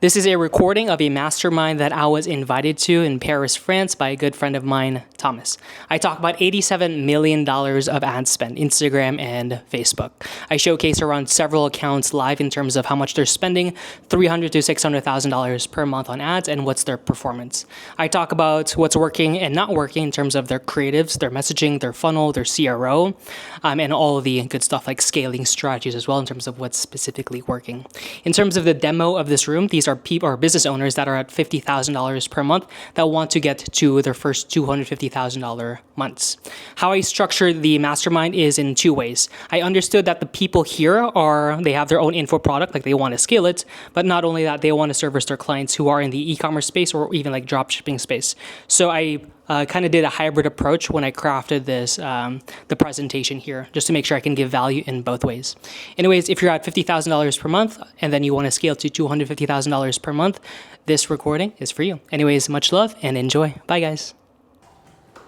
This is a recording of a mastermind that I was invited to in Paris, France by a good friend of mine, Thomas. I talk about $87 million of ad spend, Instagram and Facebook. I showcase around several accounts live in terms of how much they're spending, $300,000 to $600,000 per month on ads, and what's their performance. I talk about what's working and not working in terms of their creatives, their messaging, their funnel, their CRO, and all of the good stuff like scaling strategies as well in terms of what's specifically working. In terms of the demo of this room, these are people or business owners that are at $50,000 per month that want to get to their first $250,000 months. How I structure the mastermind is in two ways. I understood that the people here they have their own info product, like they want to scale it, but not only that, they want to service their clients who are in the e-commerce space or even like drop shipping space. So I kind of did a hybrid approach when I crafted this, the presentation here, just to make sure I can give value in both ways. Anyways, if you're at $50,000 per month and then you want to scale to $250,000 per month, this recording is for you. Anyways, much love and enjoy. Bye, guys.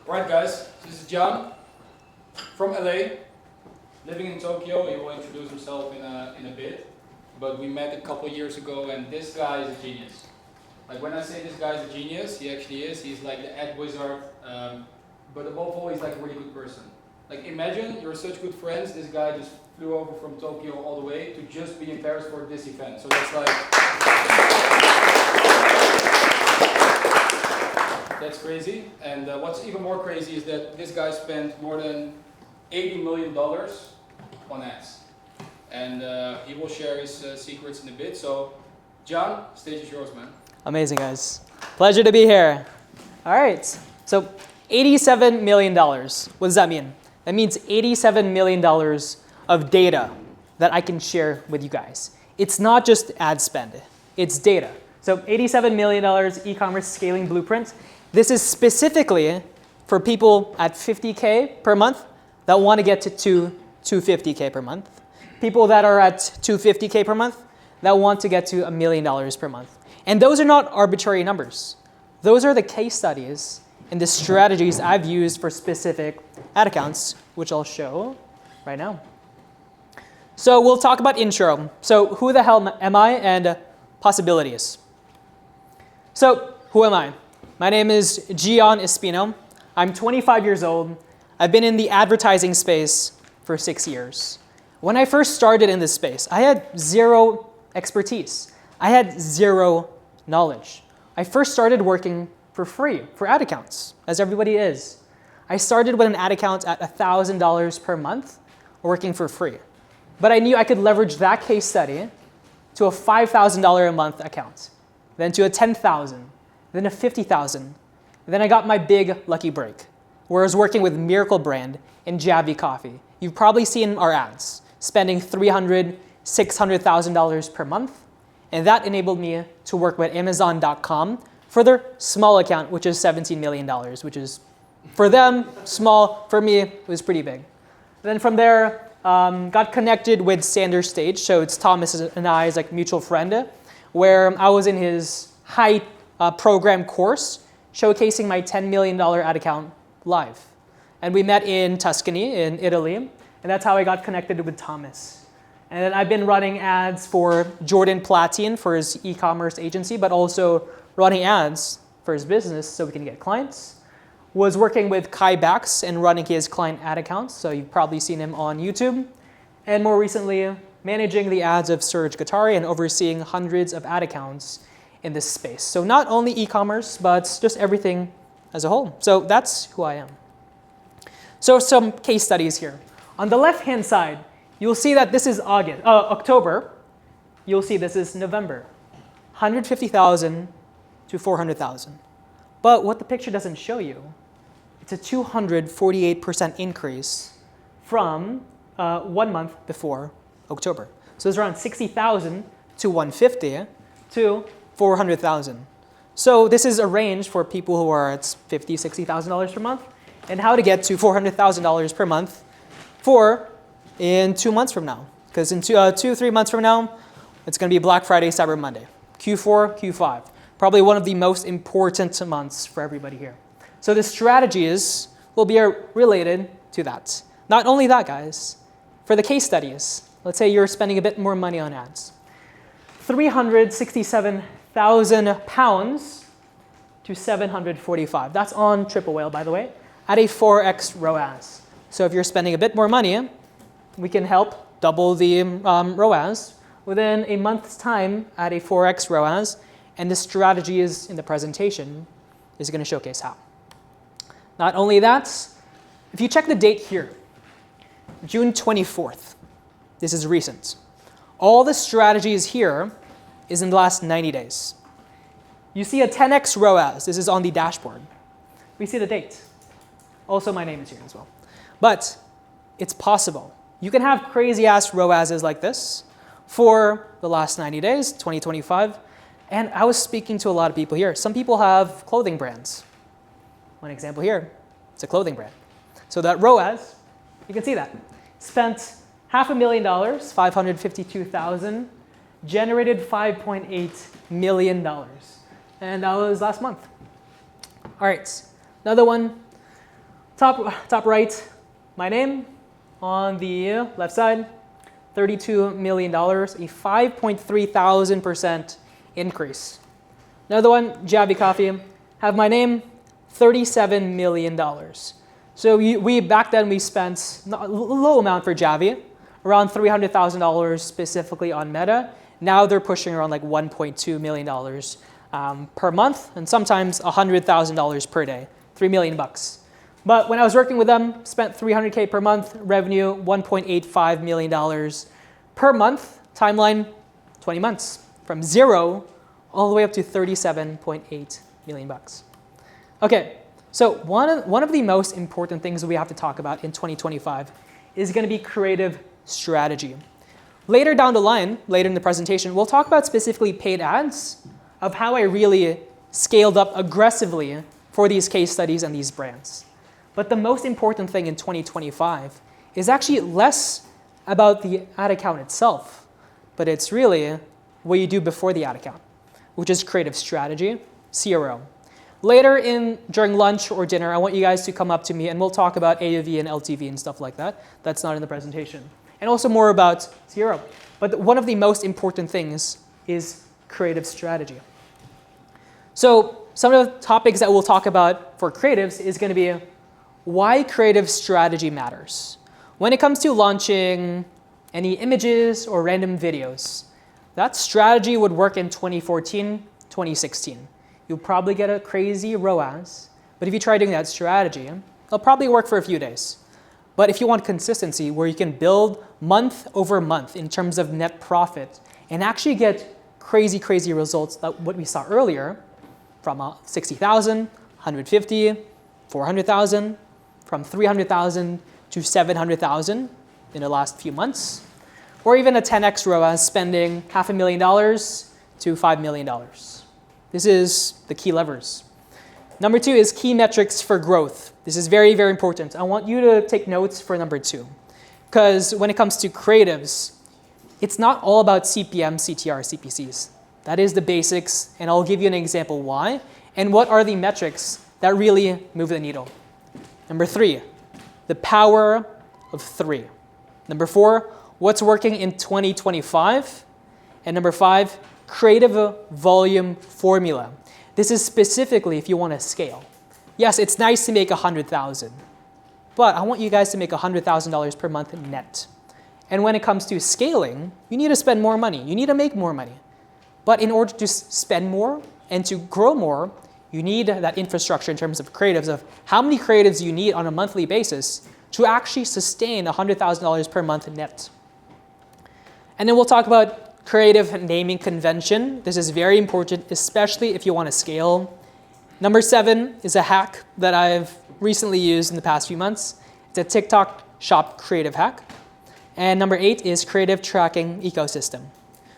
All right, guys. This is John from LA, living in Tokyo. He will introduce himself in a bit. But we met a couple years ago, and this guy is a genius. Like when I say this guy's a genius, he actually is. He's like the ad wizard, but above all, he's like a really good person. Like imagine you're such good friends, this guy just flew over from Tokyo all the way to just be in Paris for this event. So that's like, that's crazy. And what's even more crazy is that this guy spent more than $80 million on ads. And he will share his secrets in a bit. So John, stage is yours, man. Amazing, guys. Pleasure to be here. All right. So $87 million. What does that mean? That means $87 million of data that I can share with you guys. It's not just ad spend. It's data. So $87 million e-commerce scaling blueprint. This is specifically for people at $50K per month that want to get to $250K per month. People that are at $250K per month that want to get to $1 million per month. And those are not arbitrary numbers. Those are the case studies and the strategies I've used for specific ad accounts, which I'll show right now. So we'll talk about intro. So who the hell am I and possibilities. So who am I? My name is Gian Espino. I'm 25 years old. I've been in the advertising space for 6 years. When I first started in this space, I had zero expertise. I had zero knowledge. I first started working for free for ad accounts, as everybody is. I started with an ad account at $1,000 per month, working for free. But I knew I could leverage that case study to a $5,000 a month account, then to a $10,000, then a $50,000. Then I got my big lucky break, where I was working with Miracle Brand and Javi Coffee. You've probably seen our ads, spending $300,000, $600,000 per month. And that enabled me to work with Amazon.com for their small account, which is $17 million, which is, for them, small. For me, it was pretty big. Then from there, got connected with Sander Stage. So it's Thomas and I's like mutual friend, where I was in his high program course, showcasing my $10 million ad account live. And we met in Tuscany, in Italy. And that's how I got connected with Thomas. And then I've been running ads for Jordan Platine for his e-commerce agency, but also running ads for his business so we can get clients. Was working with Kai Bax and running his client ad accounts, so you've probably seen him on YouTube. And more recently, managing the ads of Serge Guattari and overseeing hundreds of ad accounts in this space. So not only e-commerce, but just everything as a whole. So that's who I am. So some case studies here. On the left-hand side, you'll see that this is October. You'll see this is November. 150,000 to 400,000. But what the picture doesn't show you, it's a 248% increase from 1 month before October. So it's around 60,000 to 150 to 400,000. So this is a range for people who are at $50,000, $60,000 per month, and how to get to $400,000 per month in 2 months from now. Because in 3 months from now, it's going to be Black Friday, Cyber Monday. Q4, Q5. Probably one of the most important months for everybody here. So the strategies will be related to that. Not only that, guys. For the case studies, let's say you're spending a bit more money on ads. £100,000 to 745. That's on Triple Whale, by the way, at a 4x ROAS. So if you're spending a bit more money, we can help double the ROAS within a month's time at a 4x ROAS. And the strategy is in the presentation is going to showcase how. Not only that, if you check the date here, June 24th, this is recent. All the strategies here is in the last 90 days. You see a 10x ROAS. This is on the dashboard. We see the date. Also, my name is here as well. But it's possible. You can have crazy-ass ROASes like this for the last 90 days, 2025. And I was speaking to a lot of people here. Some people have clothing brands. One example here, it's a clothing brand. So that ROAS, you can see that. Spent $500,000, 552,000, generated $5.8 million. And that was last month. All right, another one. Top right, my name. On the left side, $32 million, a 5.3,000% increase. Another one, Javi Coffee, have my name, $37 million. So we back then we spent a low amount for Javi, around $300,000 specifically on Meta. Now they're pushing around like $1.2 million per month, and sometimes $100,000 per day, $3 million bucks. But when I was working with them, spent $300K per month, revenue $1.85 million per month, timeline 20 months, from 0 all the way up to $37.8 million bucks. Okay, so one of the most important things that we have to talk about in 2025 is going to be creative strategy. Later down the line, later in the presentation, we'll talk about specifically paid ads, of how I really scaled up aggressively for these case studies and these brands. But the most important thing in 2025 is actually less about the ad account itself, but it's really what you do before the ad account, which is creative strategy, CRO. Later during lunch or dinner, I want you guys to come up to me and we'll talk about AOV and LTV and stuff like that. That's not in the presentation. And also more about CRO. But one of the most important things is creative strategy. So some of the topics that we'll talk about for creatives is going to be why creative strategy matters. When it comes to launching any images or random videos, that strategy would work in 2014, 2016. You'll probably get a crazy ROAS, but if you try doing that strategy, it'll probably work for a few days. But if you want consistency where you can build month over month in terms of net profit and actually get crazy, crazy results like what we saw earlier from 60,000, 150, 400,000, from 300,000 to 700,000 in the last few months, or even a 10x ROAS spending $500,000 to $5 million. This is the key levers. Number 2 is key metrics for growth. This is very, very important. I want you to take notes for number 2, because when it comes to creatives, it's not all about CPM, CTR, CPCs. That is the basics, and I'll give you an example why, and what are the metrics that really move the needle. Number 3, the power of 3. Number 4, what's working in 2025. And number 5, creative volume formula. This is specifically if you want to scale. Yes, it's nice to make $100,000, but I want you guys to make $100,000 per month net. And when it comes to scaling, you need to spend more money. You need to make more money. But in order to spend more and to grow more, you need that infrastructure in terms of creatives, of how many creatives you need on a monthly basis to actually sustain $100,000 per month net. And then we'll talk about creative naming convention. This is very important, especially if you want to scale. Number 7 is a hack that I've recently used in the past few months. It's a TikTok shop creative hack. And number 8 is creative tracking ecosystem.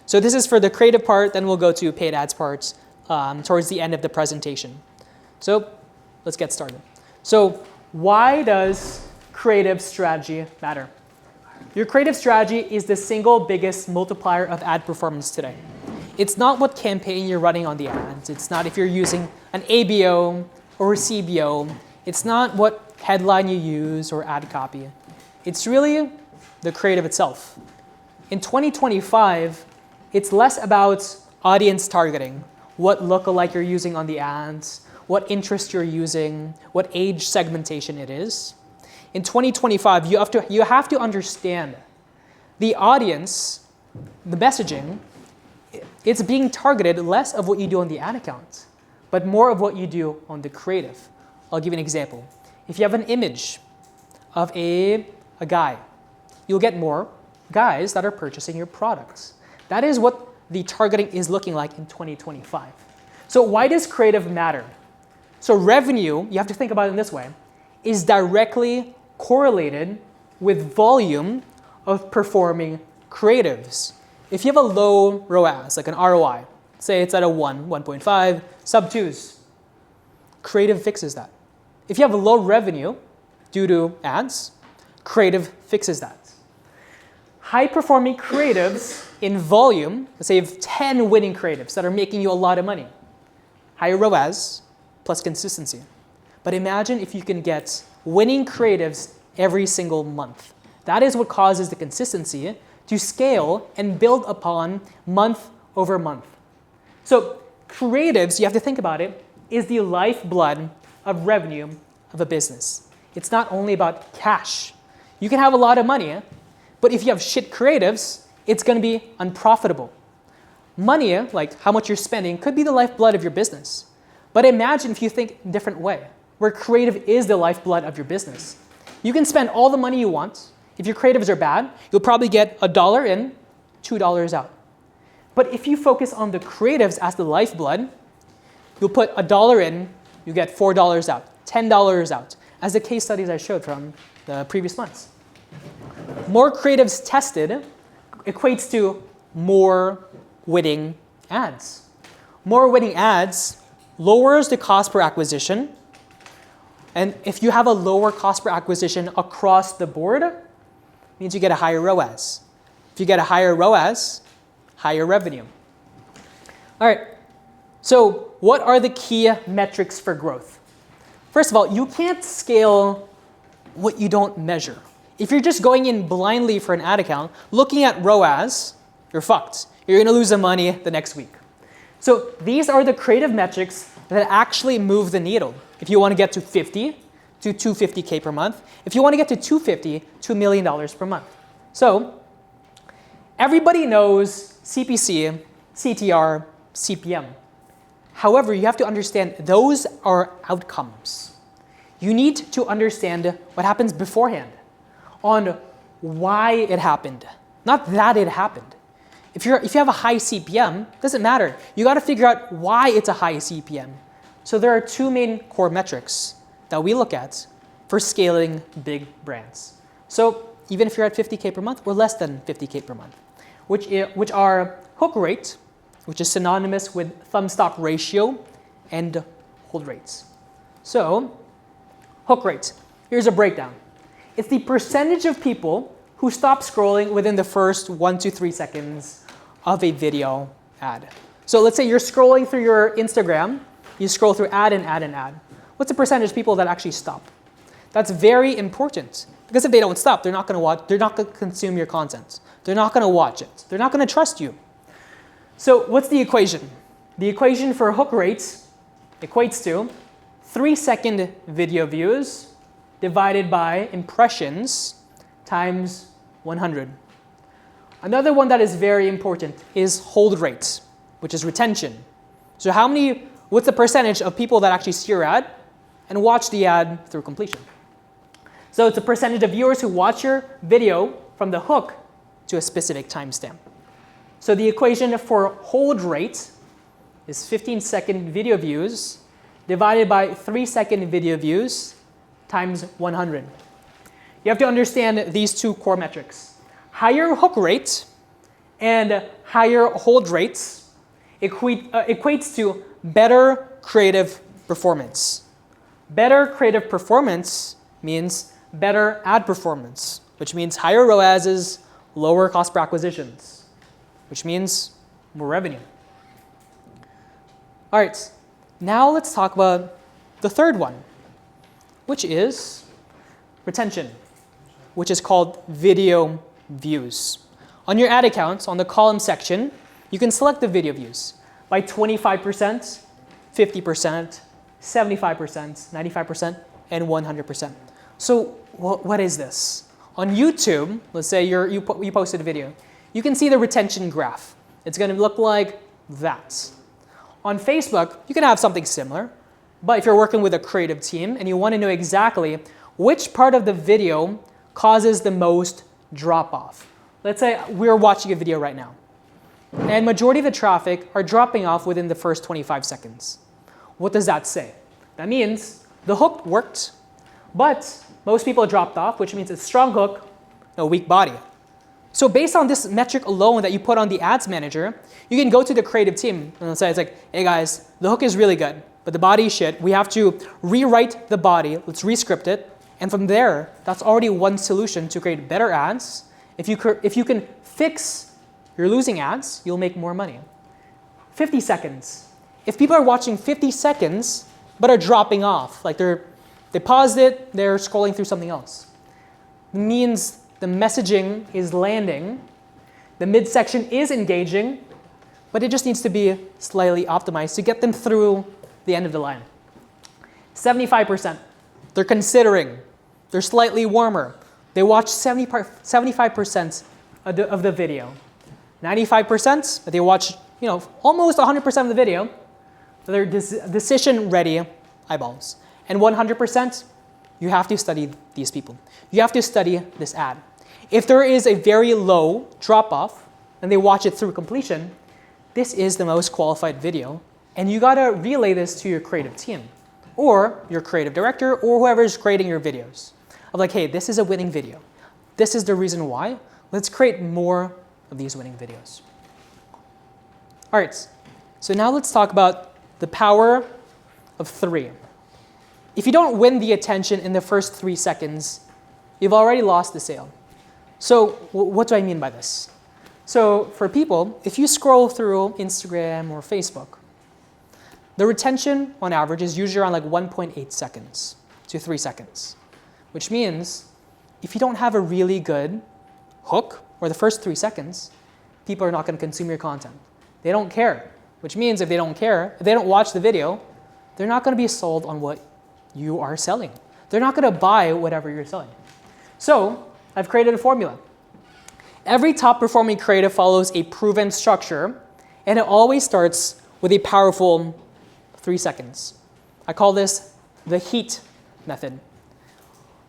So this is for the creative part, then we'll go to paid ads parts towards the end of the presentation. So let's get started. So why does creative strategy matter? Your creative strategy is the single biggest multiplier of ad performance today. It's not what campaign you're running on the ads. It's not if you're using an ABO or a CBO. It's not what headline you use or ad copy. It's really the creative itself. In 2025, it's less about audience targeting. what lookalike you're using on the ads, what interest you're using, what age segmentation it is. In 2025, you have to understand the audience, the messaging, it's being targeted less of what you do on the ad account, but more of what you do on the creative. I'll give you an example. If you have an image of a guy, you'll get more guys that are purchasing your products. That is what the targeting is looking like in 2025. So why does creative matter? So revenue, you have to think about it in this way, is directly correlated with volume of performing creatives. If you have a low ROAS, like an ROI, say it's at a 1, 1.5, sub 2s, creative fixes that. If you have a low revenue due to ads, creative fixes that. High-performing creatives in volume, let's say you have 10 winning creatives that are making you a lot of money. Higher ROAS plus consistency. But imagine if you can get winning creatives every single month. That is what causes the consistency to scale and build upon month over month. So creatives, you have to think about it, is the lifeblood of revenue of a business. It's not only about cash. You can have a lot of money, but if you have shit creatives, it's going to be unprofitable. Money, like how much you're spending, could be the lifeblood of your business. But imagine if you think a different way, where creative is the lifeblood of your business. You can spend all the money you want. If your creatives are bad, you'll probably get $1 in, $2 out. But if you focus on the creatives as the lifeblood, you'll put $1 in, you get $4 out, $10 out, as the case studies I showed from the previous months. More creatives tested equates to more winning ads. More winning ads lowers the cost per acquisition. And if you have a lower cost per acquisition across the board, it means you get a higher ROAS. If you get a higher ROAS, higher revenue. All right, so what are the key metrics for growth? First of all, you can't scale what you don't measure. If you're just going in blindly for an ad account, looking at ROAS, you're fucked. You're going to lose the money the next week. So these are the creative metrics that actually move the needle. If you want to get to 50 to 250K per month, if you want to get to 250, $2 million per month. So everybody knows CPC, CTR, CPM. However, you have to understand those are outcomes. You need to understand what happens beforehand on why it happened, not that it happened. If you have a high CPM, doesn't matter. You got to figure out why it's a high CPM. So there are two main core metrics that we look at for scaling big brands. So even if you're at 50K per month or less than 50K per month, which are hook rate, which is synonymous with thumb stock ratio, and hold rates. So hook rate, here's a breakdown. It's the percentage of people who stop scrolling within the first 1 to 3 seconds of a video ad. So let's say you're scrolling through your Instagram, you scroll through ad and ad and ad. What's the percentage of people that actually stop? That's very important because if they don't stop, they're not going to watch, they're not going to consume your content. They're not going to watch it. They're not going to trust you. So what's the equation? The equation for hook rates equates to 3-second video views divided by impressions times 100. Another one that is very important is hold rate, which is retention. So what's the percentage of people that actually see your ad and watch the ad through completion? So it's a percentage of viewers who watch your video from the hook to a specific timestamp. So the equation for hold rate is 15-second video views divided by 3-second video views times 100. You have to understand these two core metrics. Higher hook rate and higher hold rates equates to better creative performance. Better creative performance means better ad performance, which means higher ROASs, lower cost per acquisitions, which means more revenue. All right, now let's talk about the third one, which is retention, which is called video views. On your ad accounts, on the column section, you can select the video views. by 25%, 50%, 75%, 95%, and 100%. So what is this? On YouTube, let's say you posted a video, you can see the retention graph. It's going to look like that. On Facebook, you can have something similar, but if you're working with a creative team and you want to know exactly which part of the video causes the most drop-off. Let's say we're watching a video right now, and majority of the traffic are dropping off within the first 25 seconds. What does that say? That means the hook worked, but most people dropped off, which means it's a strong hook, a weak body. So based on this metric alone that you put on the ads manager, you can go to the creative team and say, it's like, hey guys, the hook is really good, but the body is shit. We have to rewrite the body. Let's re-script it. And from there, that's already one solution to create better ads. If you can fix your losing ads, you'll make more money. 50 seconds. If people are watching 50 seconds, but are dropping off, like they paused it, they're scrolling through something else, it means the messaging is landing, the midsection is engaging, but it just needs to be slightly optimized to get them through the end of the line. 75%, they're considering, they're slightly warmer. They watch 75% of the video. 95%, they watch almost 100% of the video, they're decision-ready eyeballs. And 100%, you have to study these people. You have to study this ad. If there is a very low drop-off and they watch it through completion, this is the most qualified video. And you gotta relay this to your creative team or your creative director or whoever is creating your videos. Of like, hey, this is a winning video. This is the reason why. Let's create more of these winning videos. All right, so now let's talk about the power of 3. If you don't win the attention in the first 3 seconds, you've already lost the sale. So what do I mean by this? So for people, if you scroll through Instagram or Facebook, the retention on average is usually around like 1.8 seconds to 3 seconds, which means if you don't have a really good hook or the first 3 seconds, people are not going to consume your content. They don't care, which means if they don't care, if they don't watch the video, they're not going to be sold on what you are selling. They're not going to buy whatever you're selling. So I've created a formula. Every top performing creative follows a proven structure, and it always starts with a powerful 3 seconds. I call this the HEAT method.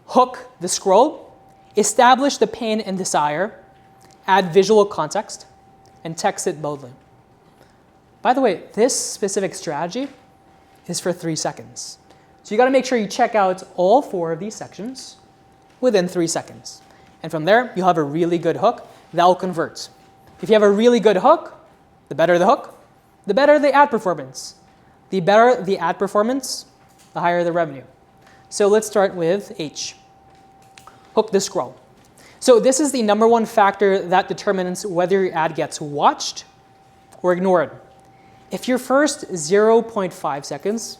Hook the scroll, establish the pain and desire, add visual context, and text it boldly. By the way, this specific strategy is for 3 seconds. So you got to make sure you check out all 4 of these sections within 3 seconds. And from there, you'll have a really good hook that will convert. If you have a really good hook, the better the hook, the better the ad performance. The better the ad performance, the higher the revenue. So let's start with H. Hook the scroll. So this is the #1 factor that determines whether your ad gets watched or ignored. If your first 0.5 seconds,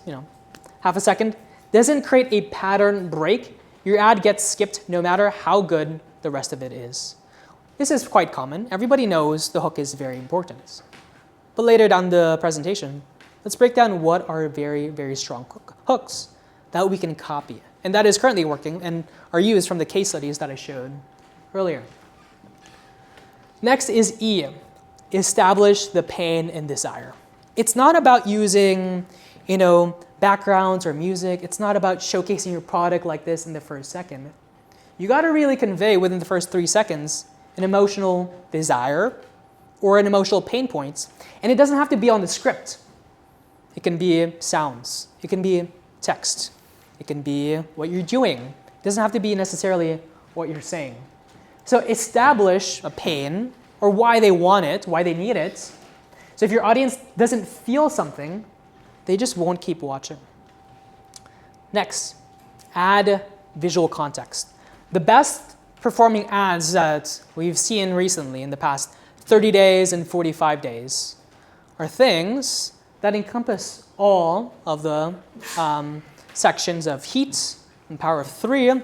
half a second, doesn't create a pattern break, your ad gets skipped no matter how good the rest of it is. This is quite common. Everybody knows the hook is very important. But later down the presentation, let's break down what are very, very strong hooks that we can copy. And that is currently working and are used from the case studies that I showed earlier. Next is E, establish the pain and desire. It's not about using, backgrounds or music. It's not about showcasing your product like this in the first second. You got to really convey within the first 3 seconds an emotional desire or an emotional pain point. And it doesn't have to be on the script. It can be sounds. It can be text. It can be what you're doing. It doesn't have to be necessarily what you're saying. So establish a pain or why they want it, why they need it. So if your audience doesn't feel something, they just won't keep watching. Next, add visual context. The best performing ads that we've seen recently in the past 30 days and 45 days are things that encompass all of the sections of heat and power of 3,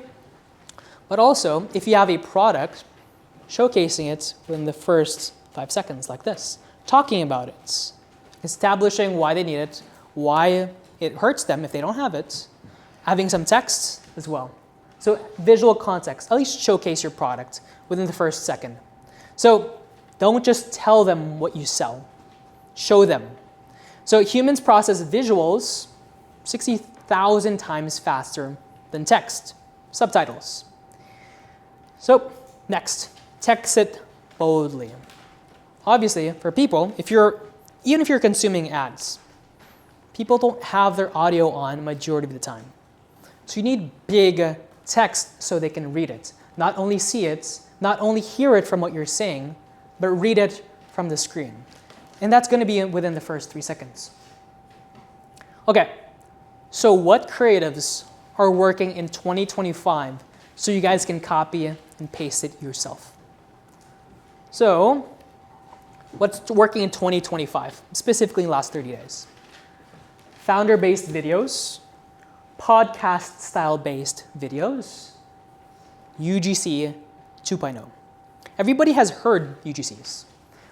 but also if you have a product, showcasing it within the first 5 seconds like this, talking about it, establishing why they need it, why it hurts them if they don't have it, having some text as well. So visual context, at least showcase your product within the first second. So don't just tell them what you sell, show them. So humans process visuals 60,000 times faster than text, subtitles. So next, text it boldly. Obviously, for people, even if you're consuming ads, people don't have their audio on majority of the time. So you need big text so they can read it. Not only see it, not only hear it from what you're saying, but read it from the screen. And that's going to be within the first 3 seconds. Okay, so what creatives are working in 2025 so you guys can copy and paste it yourself? So what's working in 2025, specifically in the last 30 days? Founder-based videos, podcast-style-based videos, UGC 2.0. Everybody has heard UGCs.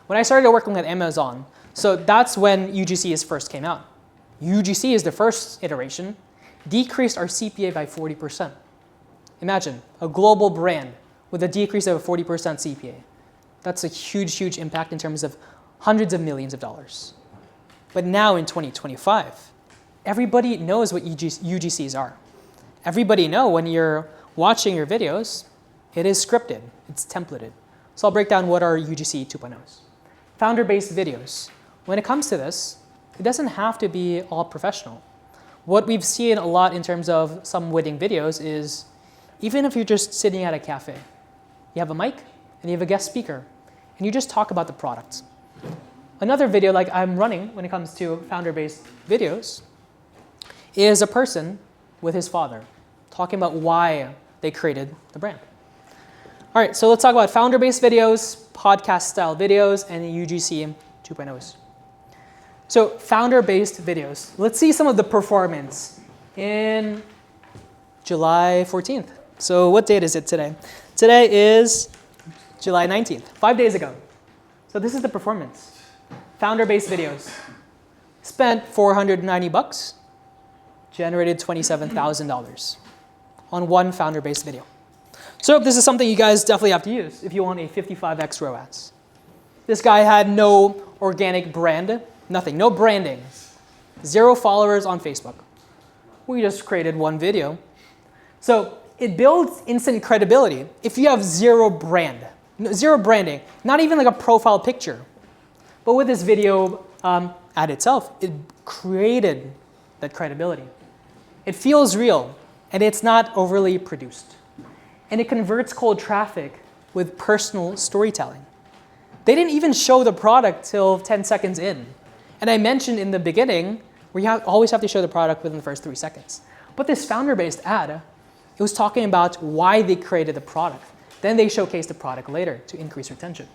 When I started working at Amazon, so that's when UGCs first came out. UGC is the first iteration, decreased our CPA by 40%. Imagine a global brand with a decrease of a 40% CPA. That's a huge, huge impact in terms of hundreds of millions of dollars. But now in 2025, everybody knows what UGCs are. Everybody knows when you're watching your videos, it is scripted, it's templated. So I'll break down what are UGC 2.0s. Founder-based videos. When it comes to this, it doesn't have to be all professional. What we've seen a lot in terms of some wedding videos is, even if you're just sitting at a cafe, you have a mic and you have a guest speaker, and you just talk about the product. Another video like I'm running when it comes to founder-based videos is a person with his father talking about why they created the brand. All right, so let's talk about founder-based videos, podcast-style videos, and UGC 2.0s. So founder-based videos. Let's see some of the performance in July 14th. So what date is it today? Today is July 19th, 5 days ago. So this is the performance. Founder-based videos. Spent $490, generated $27,000 on one founder-based video. So this is something you guys definitely have to use if you want a 55x ROAS. This guy had no organic brand, nothing, no branding, 0 followers on Facebook. We just created one video. So it builds instant credibility if you have zero branding, not even like a profile picture. But with this video ad itself, it created that credibility. It feels real, and it's not overly produced. And it converts cold traffic with personal storytelling. They didn't even show the product till 10 seconds in. And I mentioned in the beginning, where you always have to show the product within the first 3 seconds. But this founder-based ad, it was talking about why they created the product. Then they showcased the product later to increase retention.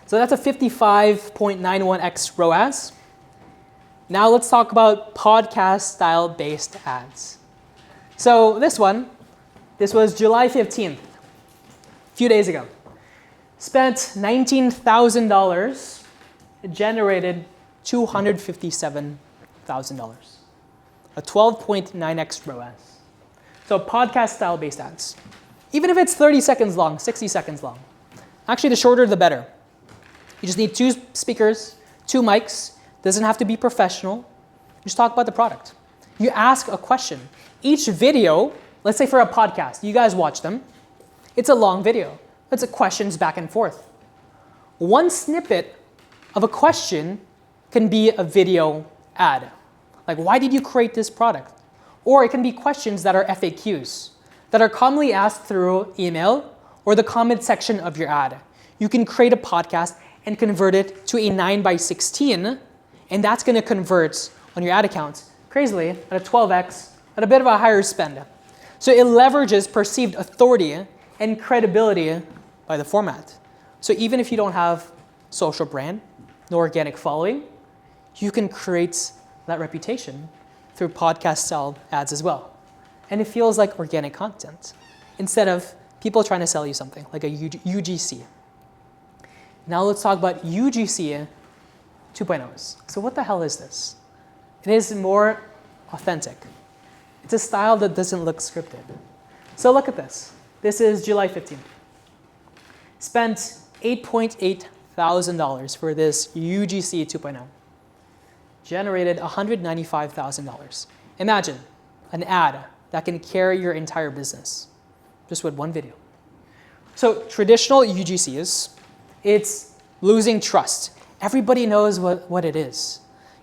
So that's a 55.91x ROAS. Now let's talk about podcast-style based ads. So this was July 15th, a few days ago. Spent $19,000, generated $257,000, a 12.9x ROAS. So podcast-style based ads. Even if it's 30 seconds long, 60 seconds long. Actually, the shorter, the better. You just need 2 speakers, 2 mics. Doesn't have to be professional. You just talk about the product. You ask a question. Each video, let's say for a podcast, you guys watch them. It's a long video. It's a questions back and forth. One snippet of a question can be a video ad. Like, why did you create this product? Or it can be questions that are FAQs, that are commonly asked through email or the comment section of your ad. You can create a podcast and convert it to a 9x16, and that's going to convert on your ad account, crazily, at a 12x, at a bit of a higher spend. So it leverages perceived authority and credibility by the format. So even if you don't have social brand, no organic following, you can create that reputation through podcast-style ads as well. And it feels like organic content instead of people trying to sell you something, like a UGC. Now let's talk about UGC 2.0s. So what the hell is this? It is more authentic. It's a style that doesn't look scripted. So look at this. This is July 15th. Spent $8.8 thousand for this UGC 2.0. Generated $195,000. Imagine an ad that can carry your entire business just with one video. So traditional UGCs, it's losing trust. Everybody knows what it is.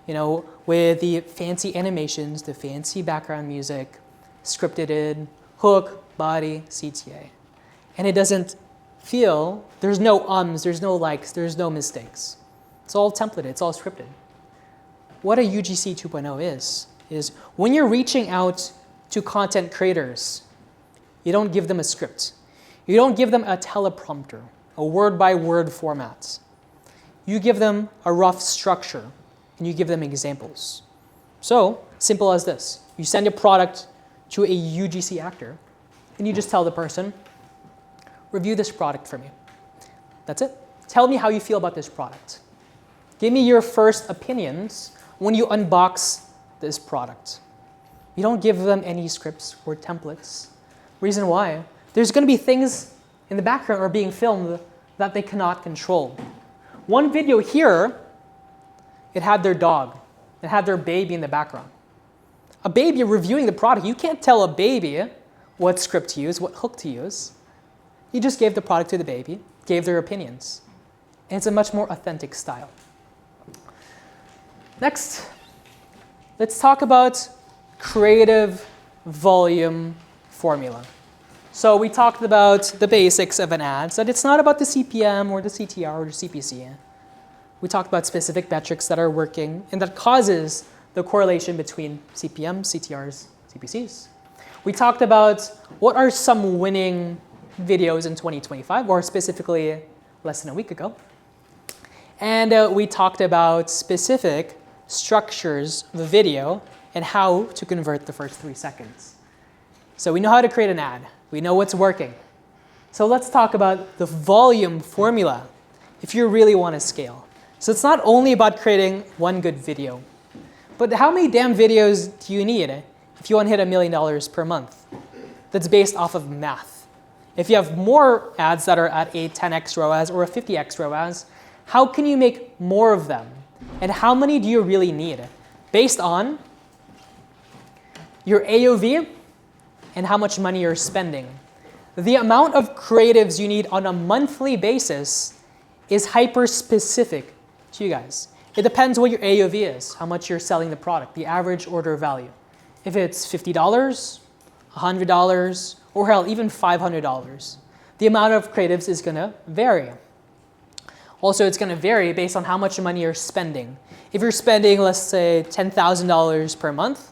You know, with the fancy animations, the fancy background music, scripted, hook, body, CTA. And it doesn't feel, there's no ums, there's no likes, there's no mistakes. It's all templated, it's all scripted. What a UGC 2.0 is when you're reaching out to content creators, you don't give them a script. You don't give them a teleprompter, a word-by-word format. You give them a rough structure, and you give them examples. So, simple as this. You send a product to a UGC actor, and you just tell the person, review this product for me. That's it. Tell me how you feel about this product. Give me your first opinions when you unbox this product. You don't give them any scripts or templates. Reason why? There's going to be things in the background or being filmed that they cannot control. One video here, it had their dog. It had their baby in the background. A baby reviewing the product, you can't tell a baby what script to use, what hook to use. You just gave the product to the baby, gave their opinions. And it's a much more authentic style. Next, let's talk about creative volume formula. So we talked about the basics of an ad, so that it's not about the CPM or the CTR or the CPC. We talked about specific metrics that are working and that causes the correlation between CPM, CTRs, CPCs. We talked about what are some winning videos in 2025, or specifically less than a week ago. And we talked about specific structures of the video and how to convert the first 3 seconds. So we know how to create an ad. We know what's working. So let's talk about the volume formula if you really want to scale. So it's not only about creating one good video, but how many damn videos do you need if you want to hit $1 million per month? That's based off of math. If you have more ads that are at a 10x ROAS or a 50x ROAS, how can you make more of them? And how many do you really need? Based on your AOV and how much money you're spending. The amount of creatives you need on a monthly basis is hyper-specific to you guys. It depends what your AOV is, how much you're selling the product, the average order value. If it's $50, $100, or hell, even $500, the amount of creatives is going to vary. Also, it's going to vary based on how much money you're spending. If you're spending, let's say, $10,000 per month,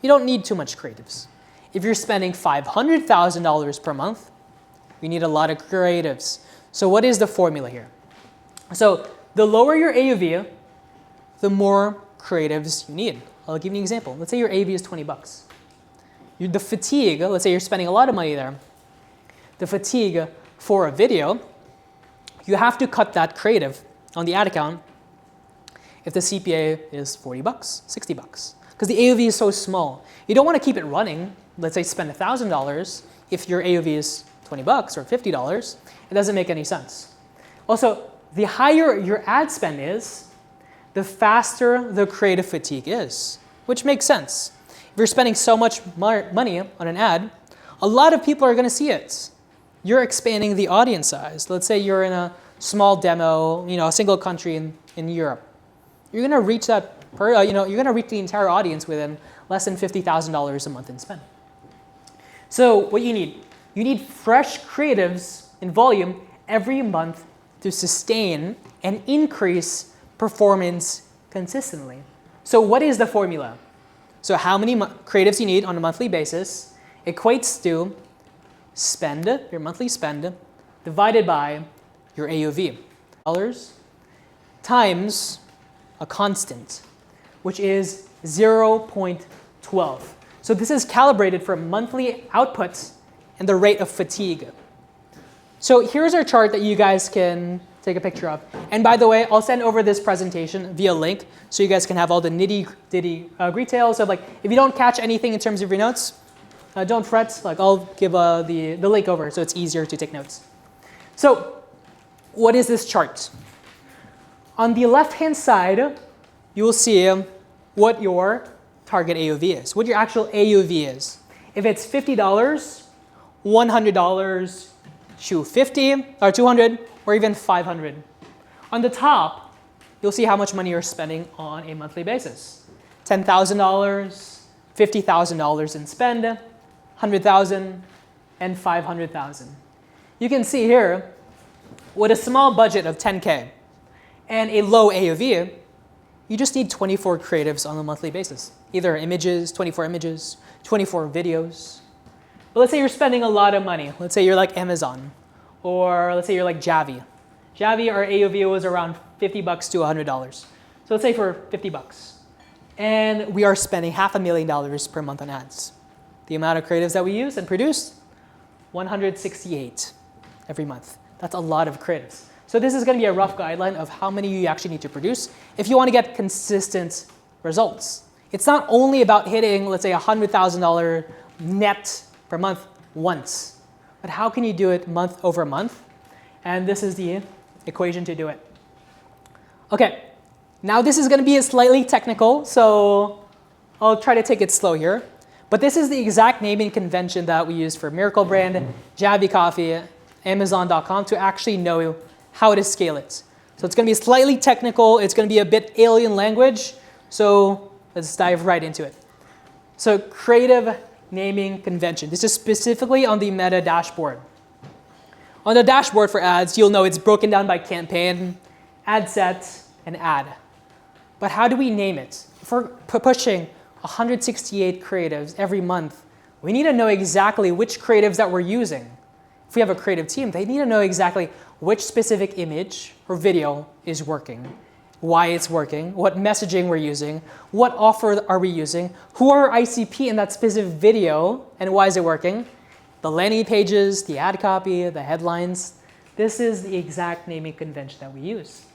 you don't need too much creatives. If you're spending $500,000 per month, you need a lot of creatives. So what is the formula here? So the lower your AOV, the more creatives you need. I'll give you an example. Let's say your AOV is 20 bucks. The fatigue, let's say you're spending a lot of money there. The fatigue for a video, you have to cut that creative on the ad account if the CPA is 40 bucks, 60 bucks. Because the AOV is so small. You don't want to keep it running. Let's say spend $1,000 if your AOV is 20 bucks or $50. It doesn't make any sense. Also, the higher your ad spend is, the faster the creative fatigue is, which makes sense. If you're spending so much money on an ad, a lot of people are going to see it. You're expanding the audience size. Let's say you're in a small demo, a single country in Europe. You're going to reach you're going to reach the entire audience within less than $50,000 a month in spend. So what you need fresh creatives in volume every month to sustain and increase performance consistently. So what is the formula? So how many creatives you need on a monthly basis equates to your monthly spend, divided by your AOV. Dollars times a constant, which is 0.12. So this is calibrated for monthly outputs and the rate of fatigue. So here's our chart that you guys can take a picture of. And by the way, I'll send over this presentation via link so you guys can have all the nitty-gritty details. So like, if you don't catch anything in terms of your notes, don't fret. Like, I'll give the link over so it's easier to take notes. So what is this chart? On the left-hand side, you will see what your target AOV is, what your actual AOV is. If it's $50, $100, $250, or $200, or even $500. On the top, you'll see how much money you're spending on a monthly basis. $10,000, $50,000 in spend, $100,000, and $500,000. You can see here, with a small budget of $10K and a low AOV, you just need 24 creatives on a monthly basis. Either 24 images, 24 videos. But let's say you're spending a lot of money. Let's say you're like Amazon, or let's say you're like Javi. Javi, our AOV was around $50 to $100. So let's say for $50. And we are spending $500,000 per month on ads. The amount of creatives that we use and produce, 168 every month. That's a lot of creatives. So this is going to be a rough guideline of how many you actually need to produce if you want to get consistent results. It's not only about hitting, let's say, $100,000 net per month once, but how can you do it month over month? And this is the equation to do it. Okay, now this is going to be slightly technical, so I'll try to take it slow here. But this is the exact naming convention that we use for Miracle Brand, Javi Coffee, Amazon.com to actually know how to scale it. So it's going to be slightly technical. It's going to be a bit alien language. So let's dive right into it. So creative naming convention. This is specifically on the Meta dashboard. On the dashboard for ads, you'll know it's broken down by campaign, ad set, and ad. But how do we name it? If we're pushing 168 creatives every month, we need to know exactly which creatives that we're using. If we have a creative team, they need to know exactly which specific image or video is working, why it's working, what messaging we're using, what offer are we using, who are our ICP in that specific video, and why is it working, the landing pages, the ad copy, the headlines. This is the exact naming convention that we use.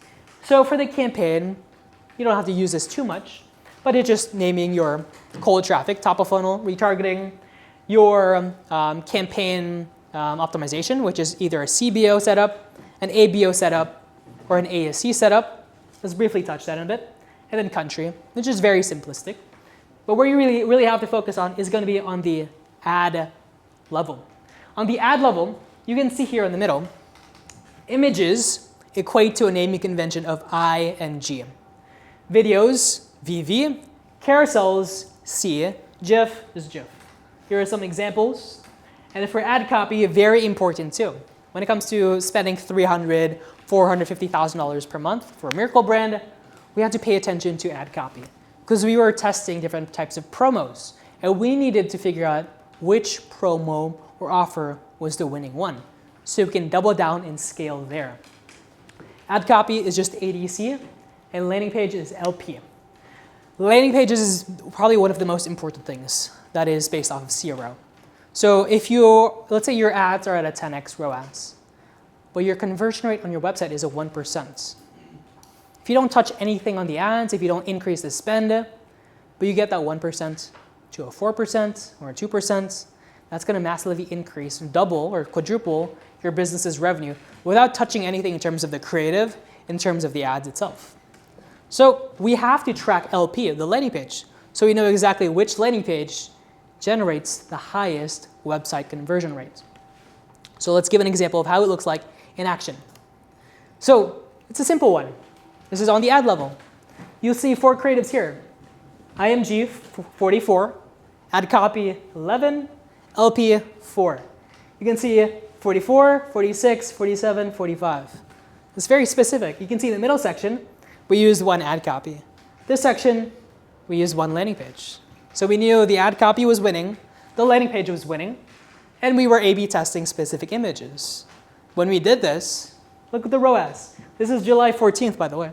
So for the campaign, you don't have to use this too much, but it's just naming your cold traffic, top of funnel, retargeting, your campaign optimization, which is either a CBO setup, an ABO setup, or an ASC setup. Let's briefly touch that in a bit. And then country, which is very simplistic. But where you really have to focus on is going to be on the ad level. On the ad level, you can see here in the middle, images equate to a naming convention of I and G. Videos, VV, carousels, C, GIF is GIF. Here are some examples. And for ad copy, very important too. When it comes to spending $300,000, $450,000 per month for a Miracle Brand, we had to pay attention to ad copy because we were testing different types of promos. And we needed to figure out which promo or offer was the winning one so we can double down and scale there. Ad copy is just ADC, and landing page is LP. Landing pages is probably one of the most important things that is based off of CRO. So if let's say your ads are at a 10x ROAS, but your conversion rate on your website is a 1%. If you don't touch anything on the ads, if you don't increase the spend, but you get that 1% to a 4% or a 2%, that's going to massively increase, double or quadruple your business's revenue without touching anything in terms of the creative, in terms of the ads itself. So we have to track LP, the landing page, so we know exactly which landing page generates the highest website conversion rate. So let's give an example of how it looks like in action. So it's a simple one. This is on the ad level. You'll see 4 creatives here. IMG 44, ad copy 11, LP 4. You can see 44, 46, 47, 45. It's very specific. You can see in the middle section, we used 1 ad copy. This section, we used 1 landing page. So we knew the ad copy was winning, the landing page was winning, and we were A/B testing specific images. When we did this, look at the ROAS. This is July 14th, by the way.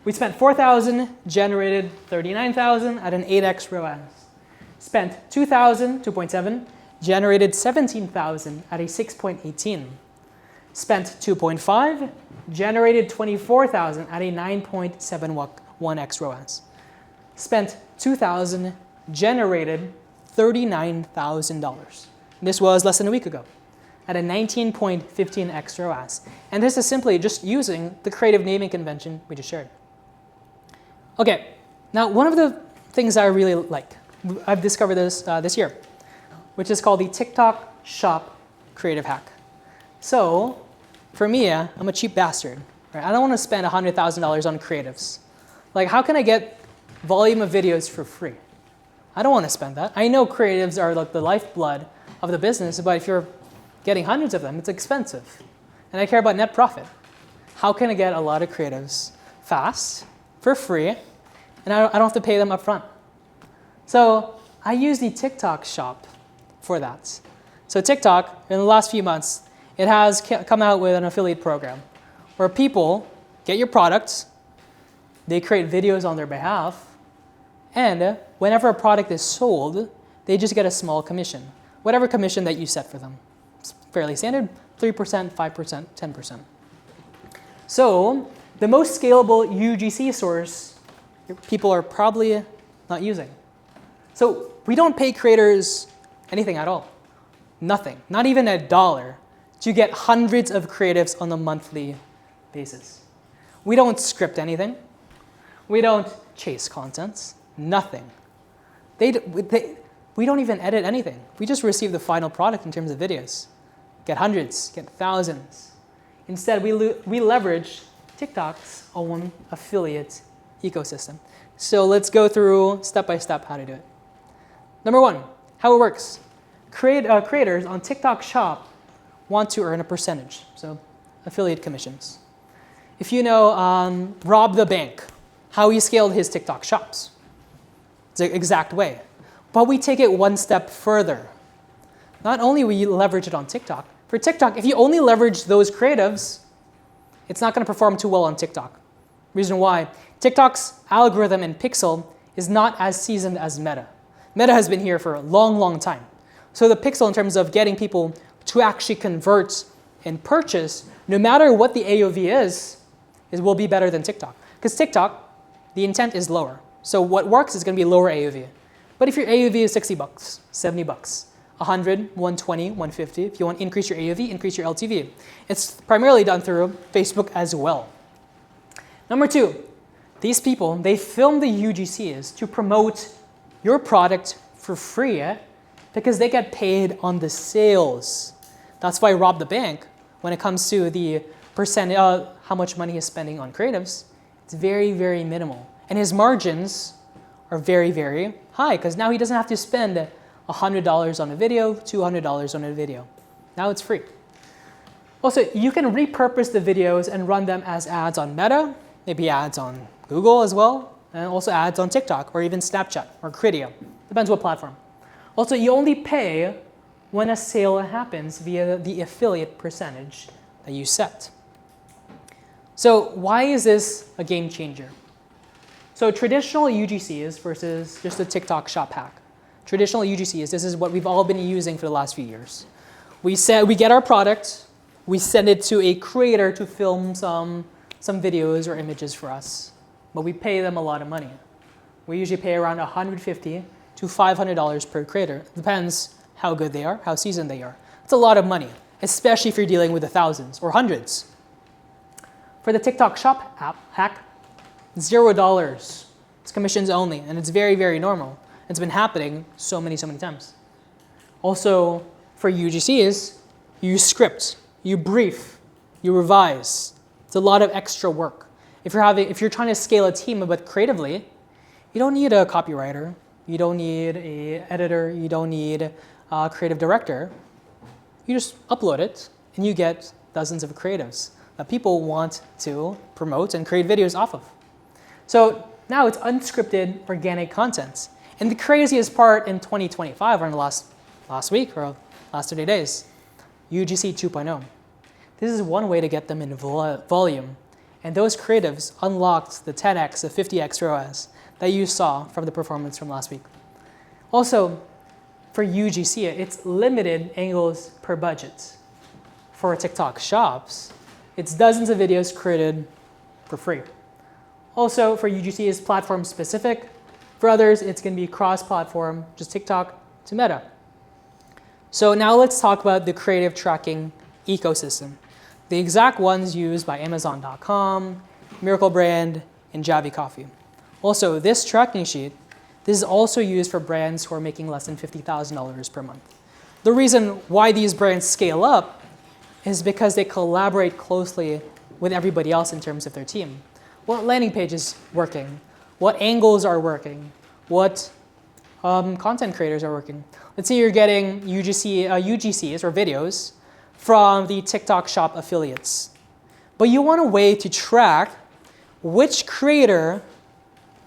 We spent $4,000, generated $39,000 at an 8x ROAS. Spent $2,000, 2.7, generated $17,000 at a 6.18. spent 2.5, generated 24,000 at a 9.71x ROAS. Spent 2,000, generated $39,000. This was less than a week ago at a 19.15x ROAS. And this is simply just using the creative naming convention we just shared. Okay, now one of the things I really like, I've discovered this this year, which is called the TikTok Shop Creative Hack. So for me, I'm a cheap bastard. Right? I don't want to spend $100,000 on creatives. Like, how can I get volume of videos for free? I don't want to spend that. I know creatives are like the lifeblood of the business, but if you're getting hundreds of them, it's expensive. And I care about net profit. How can I get a lot of creatives fast, for free, and I don't have to pay them up front? So I use the TikTok shop for that. So TikTok, in the last few months, it has come out with an affiliate program where people get your products, they create videos on their behalf, and whenever a product is sold, they just get a small commission, whatever commission that you set for them. It's fairly standard, 3%, 5%, 10%. So the most scalable UGC source people are probably not using. So we don't pay creators anything at all. Nothing, not even $1 to get hundreds of creatives on a monthly basis. We don't script anything. We don't chase content. Nothing. We don't even edit anything. We just receive the final product in terms of videos. Get hundreds, get thousands. Instead, we leverage TikTok's own affiliate ecosystem. So let's go through step by step how to do it. Number one, how it works. Creators on TikTok Shop want to earn a percentage, so affiliate commissions. If you know Rob the Bank, how he scaled his TikTok shops, it's the exact way. But we take it one step further. Not only will you leverage it on TikTok, for TikTok, if you only leverage those creatives, it's not going to perform too well on TikTok. Reason why, TikTok's algorithm in Pixel is not as seasoned as Meta. Meta has been here for a long, long time. So the Pixel, in terms of getting people to actually convert and purchase, no matter what the AOV is will be better than TikTok. Because TikTok, the intent is lower. So what works is going to be lower AOV. But if your AOV is $60, $70, 100, 120, 150, if you want to increase your AOV, increase your LTV. It's primarily done through Facebook as well. Number two, these people, they film the UGCs to promote your product for free because they get paid on the sales. That's why Rob the Bank, when it comes to the percent, how much money he's spending on creatives, it's very, very minimal. And his margins are very, very high because now he doesn't have to spend $100 on a video, $200 on a video. Now it's free. Also, you can repurpose the videos and run them as ads on Meta, maybe ads on Google as well, and also ads on TikTok or even Snapchat or Criteo. Depends what platform. Also, you only pay when a sale happens via the affiliate percentage that you set. So why is this a game changer? So traditional UGCs versus just a TikTok shop hack. Traditional UGCs, this is what we've all been using for the last few years. We get our product, we send it to a creator to film some videos or images for us, but we pay them a lot of money. We usually pay around $150 to $500 per creator. Depends how good they are, how seasoned they are. It's a lot of money, especially if you're dealing with the thousands or hundreds. For the TikTok shop app hack, $0. It's commissions only, and it's very, very normal. It's been happening so many times. Also, for UGCs, you script, you brief, you revise. It's a lot of extra work. If you're trying to scale a team but creatively, you don't need a copywriter, you don't need an editor, you don't need a creative director. You just upload it, and you get dozens of creatives that people want to promote and create videos off of. So now it's unscripted, organic content. And the craziest part in 2025, or in the last week or last 30 days, UGC 2.0. This is one way to get them in volume. And those creatives unlocked the 10x, the 50x ROAS that you saw from the performance from last week. Also, for UGC, it's limited angles per budget. for TikTok shops, it's dozens of videos created for free. Also, for UGC, it's platform specific. For others, it's going to be cross-platform, just TikTok to Meta. So now let's talk about the creative tracking ecosystem. The exact ones used by Amazon.com, Miracle Brand, and Javi Coffee. Also, this tracking sheet, this is also used for brands who are making less than $50,000 per month. The reason why these brands scale up is because they collaborate closely with everybody else in terms of their team. What landing page is working? What angles are working? What content creators are working? Let's say you're getting UGCs or videos from the TikTok shop affiliates, but you want a way to track which creator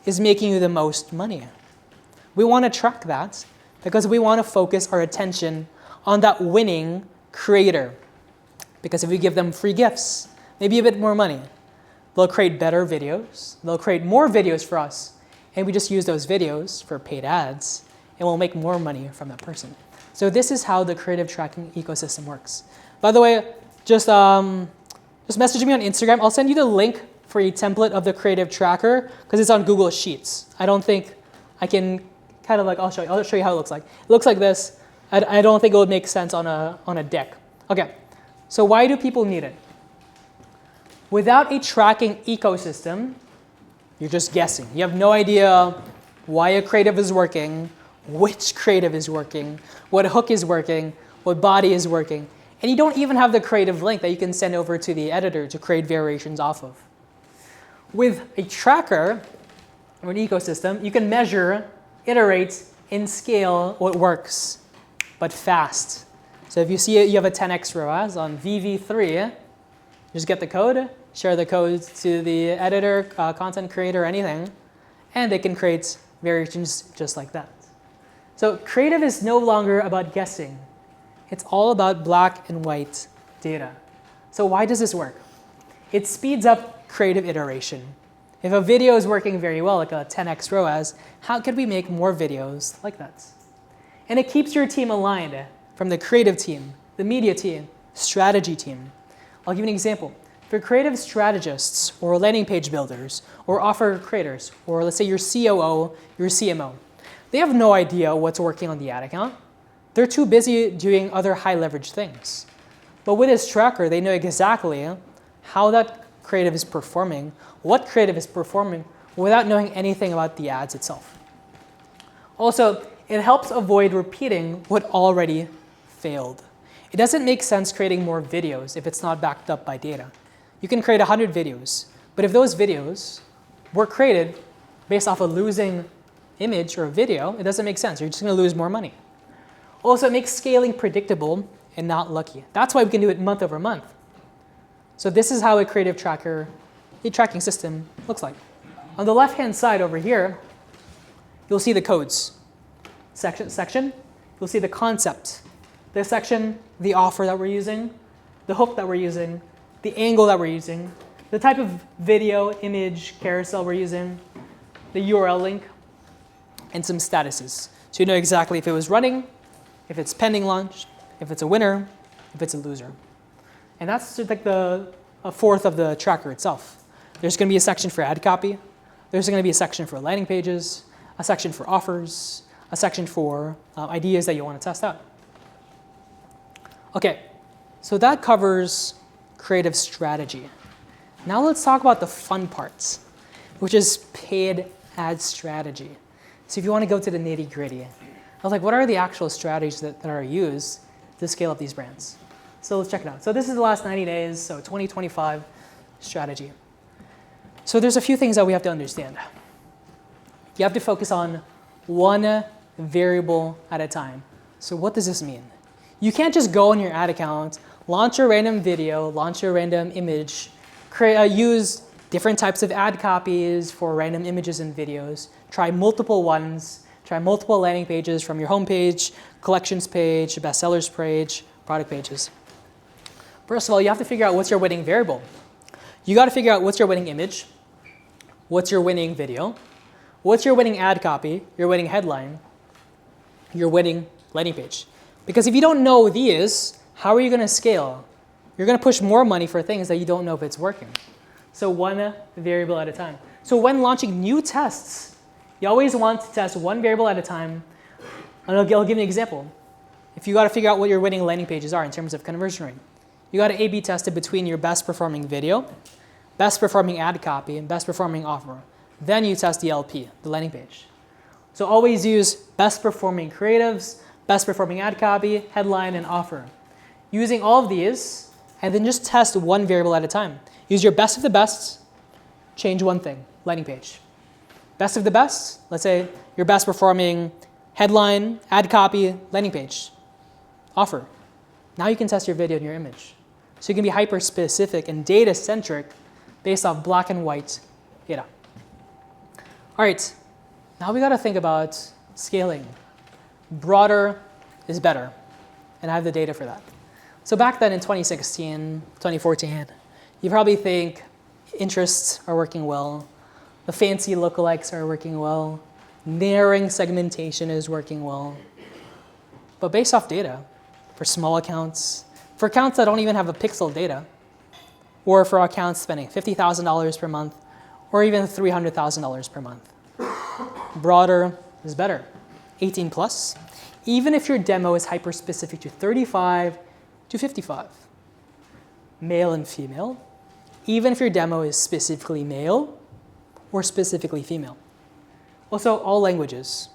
is making you the most money. We want to track that because we want to focus our attention on that winning creator. Because if we give them free gifts, maybe a bit more money, they'll create better videos, they'll create more videos for us, and we just use those videos for paid ads, and we'll make more money from that person. So this is how the creative tracking ecosystem works. By the way, just message me on Instagram. I'll send you the link for a template of the creative tracker because it's on Google Sheets. I don't think I can kind of like, I'll show you how it looks like. It looks like this. I don't think it would make sense on a deck. Okay, so why do people need it? Without a tracking ecosystem, you're just guessing. You have no idea why a creative is working, which creative is working, what hook is working, what body is working, and you don't even have the creative link that you can send over to the editor to create variations off of. With a tracker or an ecosystem, you can measure, iterate, and scale what works, but fast. So if you see it, you have a 10x ROAS on VV3, just get the code, share the code to the editor, content creator, anything, and they can create variations just like that. So creative is no longer about guessing. It's all about black and white data. So why does this work? It speeds up creative iteration. If a video is working very well, like a 10x ROAS, how could we make more videos like that? And it keeps your team aligned from the creative team, the media team, strategy team. I'll give you an example. For creative strategists or landing page builders or offer creators, or let's say your COO, your CMO, they have no idea what's working on the ad account. They're too busy doing other high leverage things. But with this tracker, they know exactly how that creative is performing, what creative is performing, without knowing anything about the ads itself. Also, it helps avoid repeating what already failed. It doesn't make sense creating more videos if it's not backed up by data. You can create 100 videos, but if those videos were created based off a losing image or video, it doesn't make sense. You're just going to lose more money. Also, it makes scaling predictable and not lucky. That's why we can do it month over month. So this is how a creative tracking system looks like. On the left-hand side over here, you'll see the codes. Section, you'll see the concept. The section, the offer that we're using, the hook that we're using, the angle that we're using, the type of video, image, carousel we're using, the URL link, and some statuses. So you know exactly if it was running, if it's pending launch, if it's a winner, if it's a loser. And that's like a fourth of the tracker itself. There's going to be a section for ad copy. There's going to be a section for landing pages, a section for offers, a section for ideas that you want to test out. Okay, so that covers creative strategy. Now let's talk about the fun parts, which is paid ad strategy. So if you want to go to the nitty gritty, I was like, what are the actual strategies that are used to scale up these brands? So let's check it out. So this is the last 90 days, so 2025 strategy. So there's a few things that we have to understand. You have to focus on one variable at a time. So what does this mean? You can't just go on your ad account, launch a random video, launch a random image, use different types of ad copies for random images and videos, try multiple ones, try multiple landing pages from your homepage, collections page, bestsellers page, product pages. First of all, you have to figure out what's your winning variable. You got to figure out what's your winning image, what's your winning video, what's your winning ad copy, your winning headline, your winning landing page. Because if you don't know these, how are you going to scale? you're going to push more money for things that you don't know if it's working. So one variable at a time. So when launching new tests, you always want to test one variable at a time. And I'll give you an example. If you got to figure out what your winning landing pages are in terms of conversion rate, you got to A/B test it between your best performing video, best performing ad copy, and best performing offer. Then you test the LP, the landing page. So always use best performing creatives, best performing ad copy, headline, and offer. Using all of these, and then just test one variable at a time. Use your best of the best, change one thing, landing page. Best of the best, let's say your best performing headline, ad copy, landing page, offer. Now you can test your video and your image. So you can be hyper specific and data centric based off black and white data. All right, now we got to think about scaling. Broader is better, and I have the data for that. So back then in 2016, 2014, you probably think interests are working well, the fancy lookalikes are working well, narrowing segmentation is working well. But based off data, for small accounts, for accounts that don't even have a pixel data, or for accounts spending $50,000 per month, or even $300,000 per month, broader is better. 18 plus, even if your demo is hyper-specific to 35 to 55. Male and female, even if your demo is specifically male or specifically female. Also, all languages.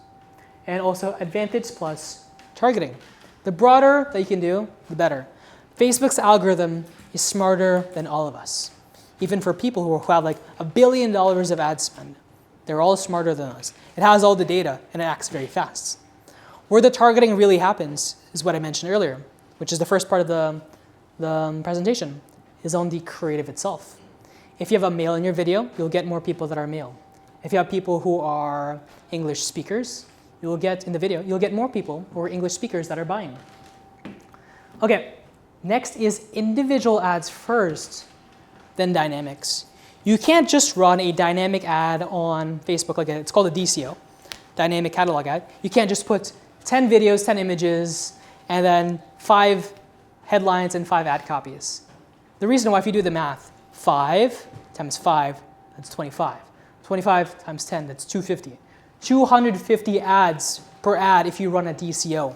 And also, Advantage plus targeting. The broader that you can do, the better. Facebook's algorithm is smarter than all of us. Even for people who have like $1 billion of ad spend, they're all smarter than us. It has all the data, and it acts very fast. Where the targeting really happens is what I mentioned earlier, which is the first part of the presentation, is on the creative itself. If you have a male in your video, you'll get more people that are male. If you have people who are English speakers, you'll get more people who are English speakers that are buying. Okay, next is individual ads first, then dynamics. You can't just run a dynamic ad on Facebook, like it's called a DCO, dynamic catalog ad. You can't just put 10 videos, 10 images, and then 5 headlines and 5 ad copies. The reason why, if you do the math, 5 times 5, that's 25. 25 times 10, that's 250. 250 ads per ad if you run a DCO.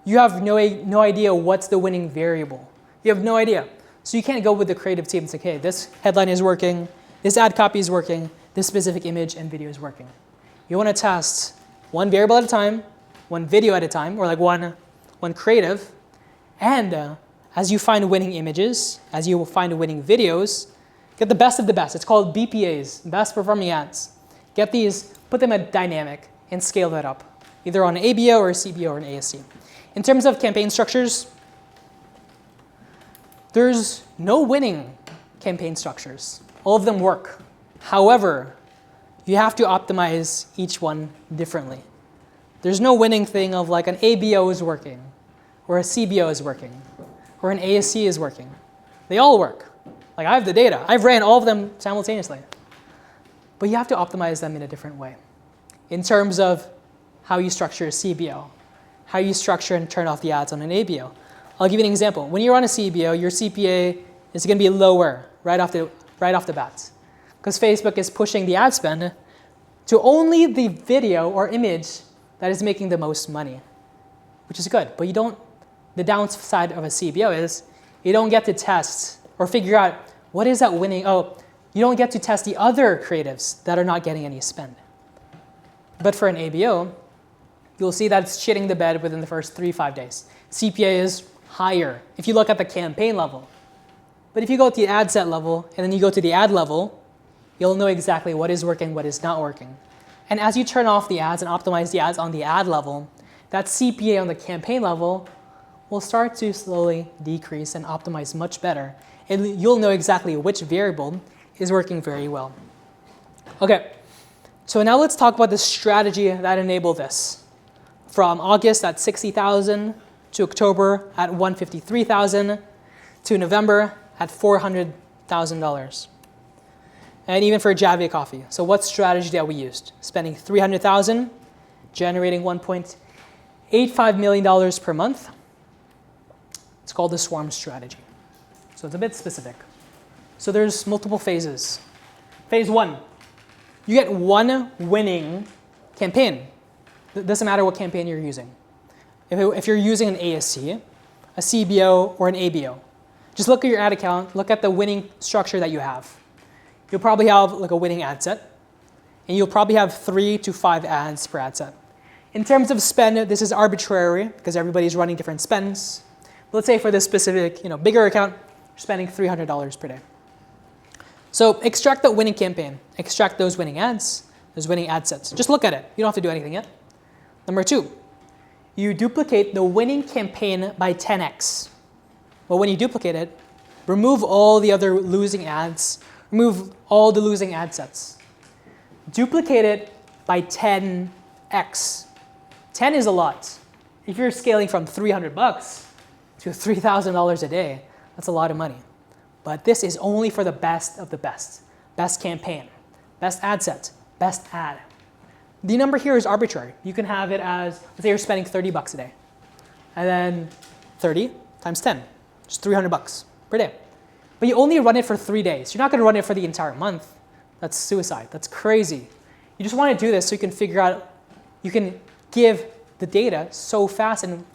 You have no idea what's the winning variable. You have no idea. So you can't go with the creative team and say, okay, this headline is working, this ad copy is working, this specific image and video is working. You want to test one variable at a time, one video at a time, or like one creative, and as you find winning images, as you find winning videos, get the best of the best. It's called BPAs, best performing ads. Get these, put them at dynamic, and scale that up, either on an ABO or a CBO or an ASC. In terms of campaign structures, there's no winning campaign structures. All of them work. However, you have to optimize each one differently. There's no winning thing of like an ABO is working, or a CBO is working, or an ASC is working. They all work. Like I have the data. I've ran all of them simultaneously. But you have to optimize them in a different way. In terms of how you structure a CBO, how you structure and turn off the ads on an ABO. I'll give you an example. When you're on a CBO, your CPA is going to be lower right off the bat, because Facebook is pushing the ad spend to only the video or image that is making the most money, which is good. But the downside of a CBO is you don't get to test or figure out what is that winning. You don't get to test the other creatives that are not getting any spend. But for an ABO, you'll see that it's shitting the bed within the first 3-5 days. CPA is higher if you look at the campaign level. But if you go to the ad set level and then you go to the ad level, you'll know exactly what is working, what is not working. And as you turn off the ads and optimize the ads on the ad level, that CPA on the campaign level will start to slowly decrease and optimize much better. And you'll know exactly which variable is working very well. Okay, so now let's talk about the strategy that enabled this. From August at 60,000 to October at 153,000 to November at $400,000. And even for Java Coffee. So what strategy that we used? Spending $300,000, generating $1.85 million per month. It's called the swarm strategy. So it's a bit specific. So there's multiple phases. Phase 1, you get one winning campaign. It doesn't matter what campaign you're using. If you're using an ASC, a CBO, or an ABO, just look at your ad account, look at the winning structure that you have. You'll probably have like a winning ad set, and you'll probably have 3 to 5 ads per ad set. In terms of spend, this is arbitrary because everybody's running different spends. But let's say for this specific, bigger account, you're spending $300 per day. So extract that winning campaign, extract those winning ads, those winning ad sets. Just look at it. You don't have to do anything yet. Number 2, you duplicate the winning campaign by 10x. Well, when you duplicate it, remove all the other losing ads, remove all the losing ad sets. Duplicate it by 10x. 10 is a lot. If you're scaling from $300 to $3,000 a day, that's a lot of money. But this is only for the best of the best. Best campaign, best ad set, best ad. The number here is arbitrary. You can have it as, let's say you're spending $30 a day. And then 30 times 10, just $300 per day. But you only run it for 3 days. You're not going to run it for the entire month. That's suicide. That's crazy. You just want to do this so you can figure out, you can give the data so fast and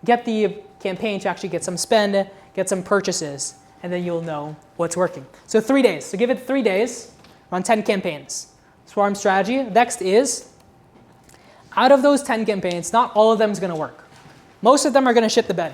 get the campaign to actually get some spend, get some purchases, and then you'll know what's working. So 3 days. So give it 3 days, run 10 campaigns. Swarm strategy. Next is, out of those 10 campaigns, not all of them is going to work. Most of them are going to shit the bed.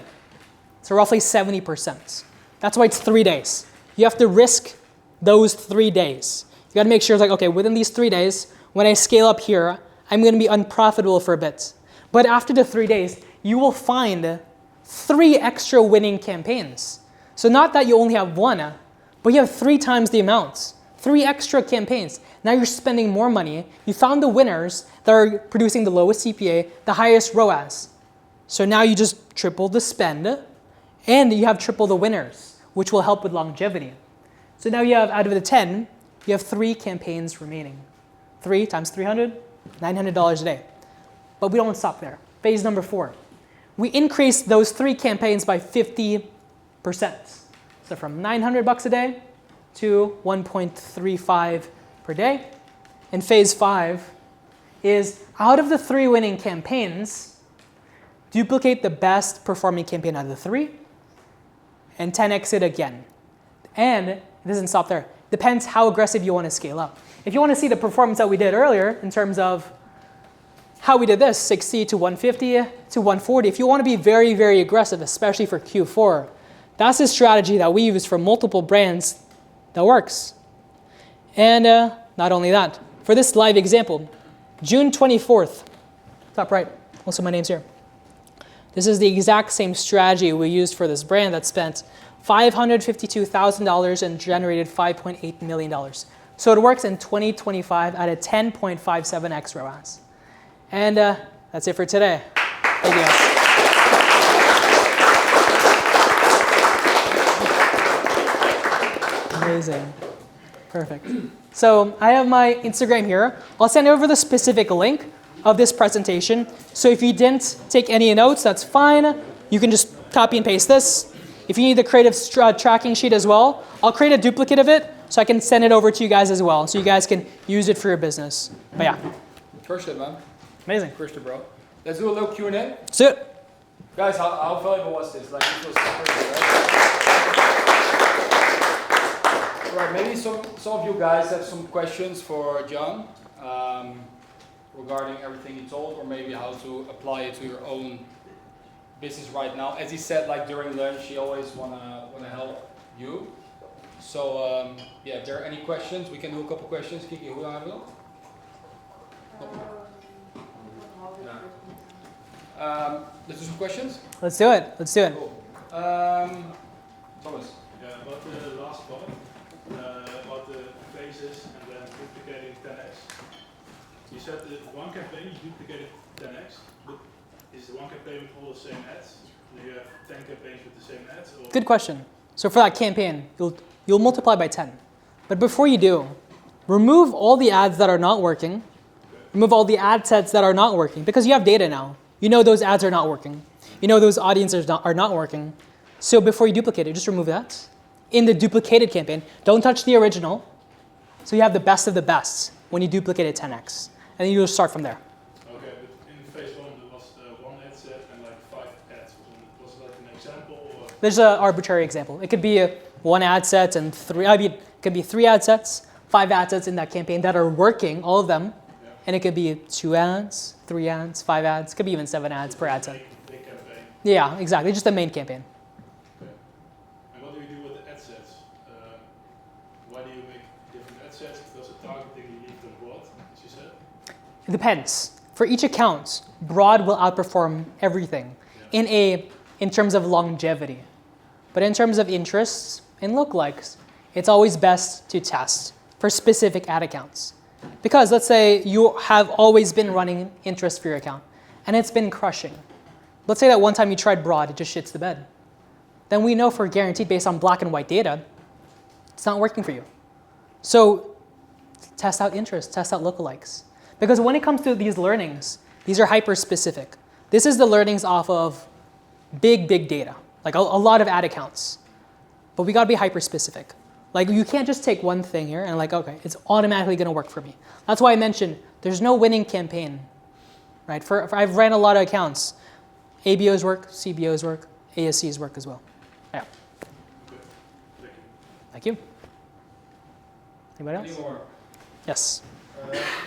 So roughly 70%. That's why it's 3 days. You have to risk those 3 days. You got to make sure, like, okay, within these 3 days, when I scale up here, I'm going to be unprofitable for a bit. But after the 3 days, you will find 3 extra winning campaigns. So not that you only have 1, but you have 3 times the amount. 3 extra campaigns. Now you're spending more money. You found the winners that are producing the lowest CPA, the highest ROAS. So now you just triple the spend, and you have triple the winners, which will help with longevity. So now you have, out of the 10, you have 3 campaigns remaining. 3 times 300, $900 a day. But we don't stop there. Phase number 4. We increase those 3 campaigns by 50%. So from $900 a day to 1.35 per day. And phase 5 is, out of the 3 winning campaigns, duplicate the best performing campaign out of the 3 and 10x it again. And it doesn't stop there. Depends how aggressive you want to scale up. If you want to see the performance that we did earlier in terms of how we did this, 60 to 150 to 140, if you want to be very, very aggressive, especially for Q4, that's a strategy that we use for multiple brands that works. And not only that, for this live example, June 24th, top right, also my name's here. This is the exact same strategy we used for this brand that spent $552,000 and generated $5.8 million. So it works in 2025 at a 10.57x ROAS. And that's it for today. Thank you guys. Amazing. Perfect. So I have my Instagram here. I'll send over the specific link of this presentation. So if you didn't take any notes, that's fine. You can just copy and paste this. If you need the creative tracking sheet as well, I'll create a duplicate of it so I can send it over to you guys as well, so you guys can use it for your business. But yeah. Crushed it, man. Amazing. Crushed it, bro. Let's do a little Q&A. Let's do it. Guys, how valuable was this? Like, it was crazy, right? Right, maybe some of you guys have some questions for John regarding everything he told, or maybe how to apply it to your own business right now. As he said, like during lunch, he always wanna help you. So yeah, if there are any questions, we can do a couple questions. Kiki, hoe lang wil? Let's do some questions. Let's do it. Let's do it. Cool. Thomas. Yeah, about the last part, about the phases and then duplicating 10x. You said that one campaign you duplicated 10x, but is the one campaign with all the same ads? Do you have 10 campaigns with the same ads? Or? Good question. So for that campaign, you'll multiply by 10. But before you do, remove all the ads that are not working. Okay. Remove all the ad sets that are not working, because you have data now. You know those ads are not working. You know those audiences are not working. So before you duplicate it, just remove that. in the duplicated campaign. Don't touch the original. So you have the best of the best when you duplicate it 10x. And then you just start from there. Okay, but in phase 1 there was one ad set and like 5 ads. Was it like an example or? There's an arbitrary example. It could be one ad set and it could be 3 ad sets, 5 ad sets in that campaign that are working, all of them. Yeah. And it could be 2 ads, 3 ads, 5 ads. It could be even 7 ads per ad set. Big campaign. Yeah, exactly. Just the main campaign. Okay. And what do you do with the ad sets? Why do you make different ad sets? Because the targeting you leave them broad, as you said? It depends. For each account, broad will outperform everything in terms of longevity. But in terms of interests and lookalikes, it's always best to test for specific ad accounts. Because let's say you have always been running interest for your account and it's been crushing. Let's say that one time you tried broad, it just shits the bed. Then we know for guaranteed based on black and white data, it's not working for you. So test out interest, test out lookalikes. Because when it comes to these learnings, these are hyper-specific. This is the learnings off of big data, like a lot of ad accounts. But we gotta be hyper-specific. Like you can't just take one thing here and like, okay, it's automatically gonna work for me. That's why I mentioned there's no winning campaign, right? I've ran a lot of accounts. ABOs work, CBOs work, ASCs work as well. Yeah. Good. Thank you. Anybody else? Any more? Yes.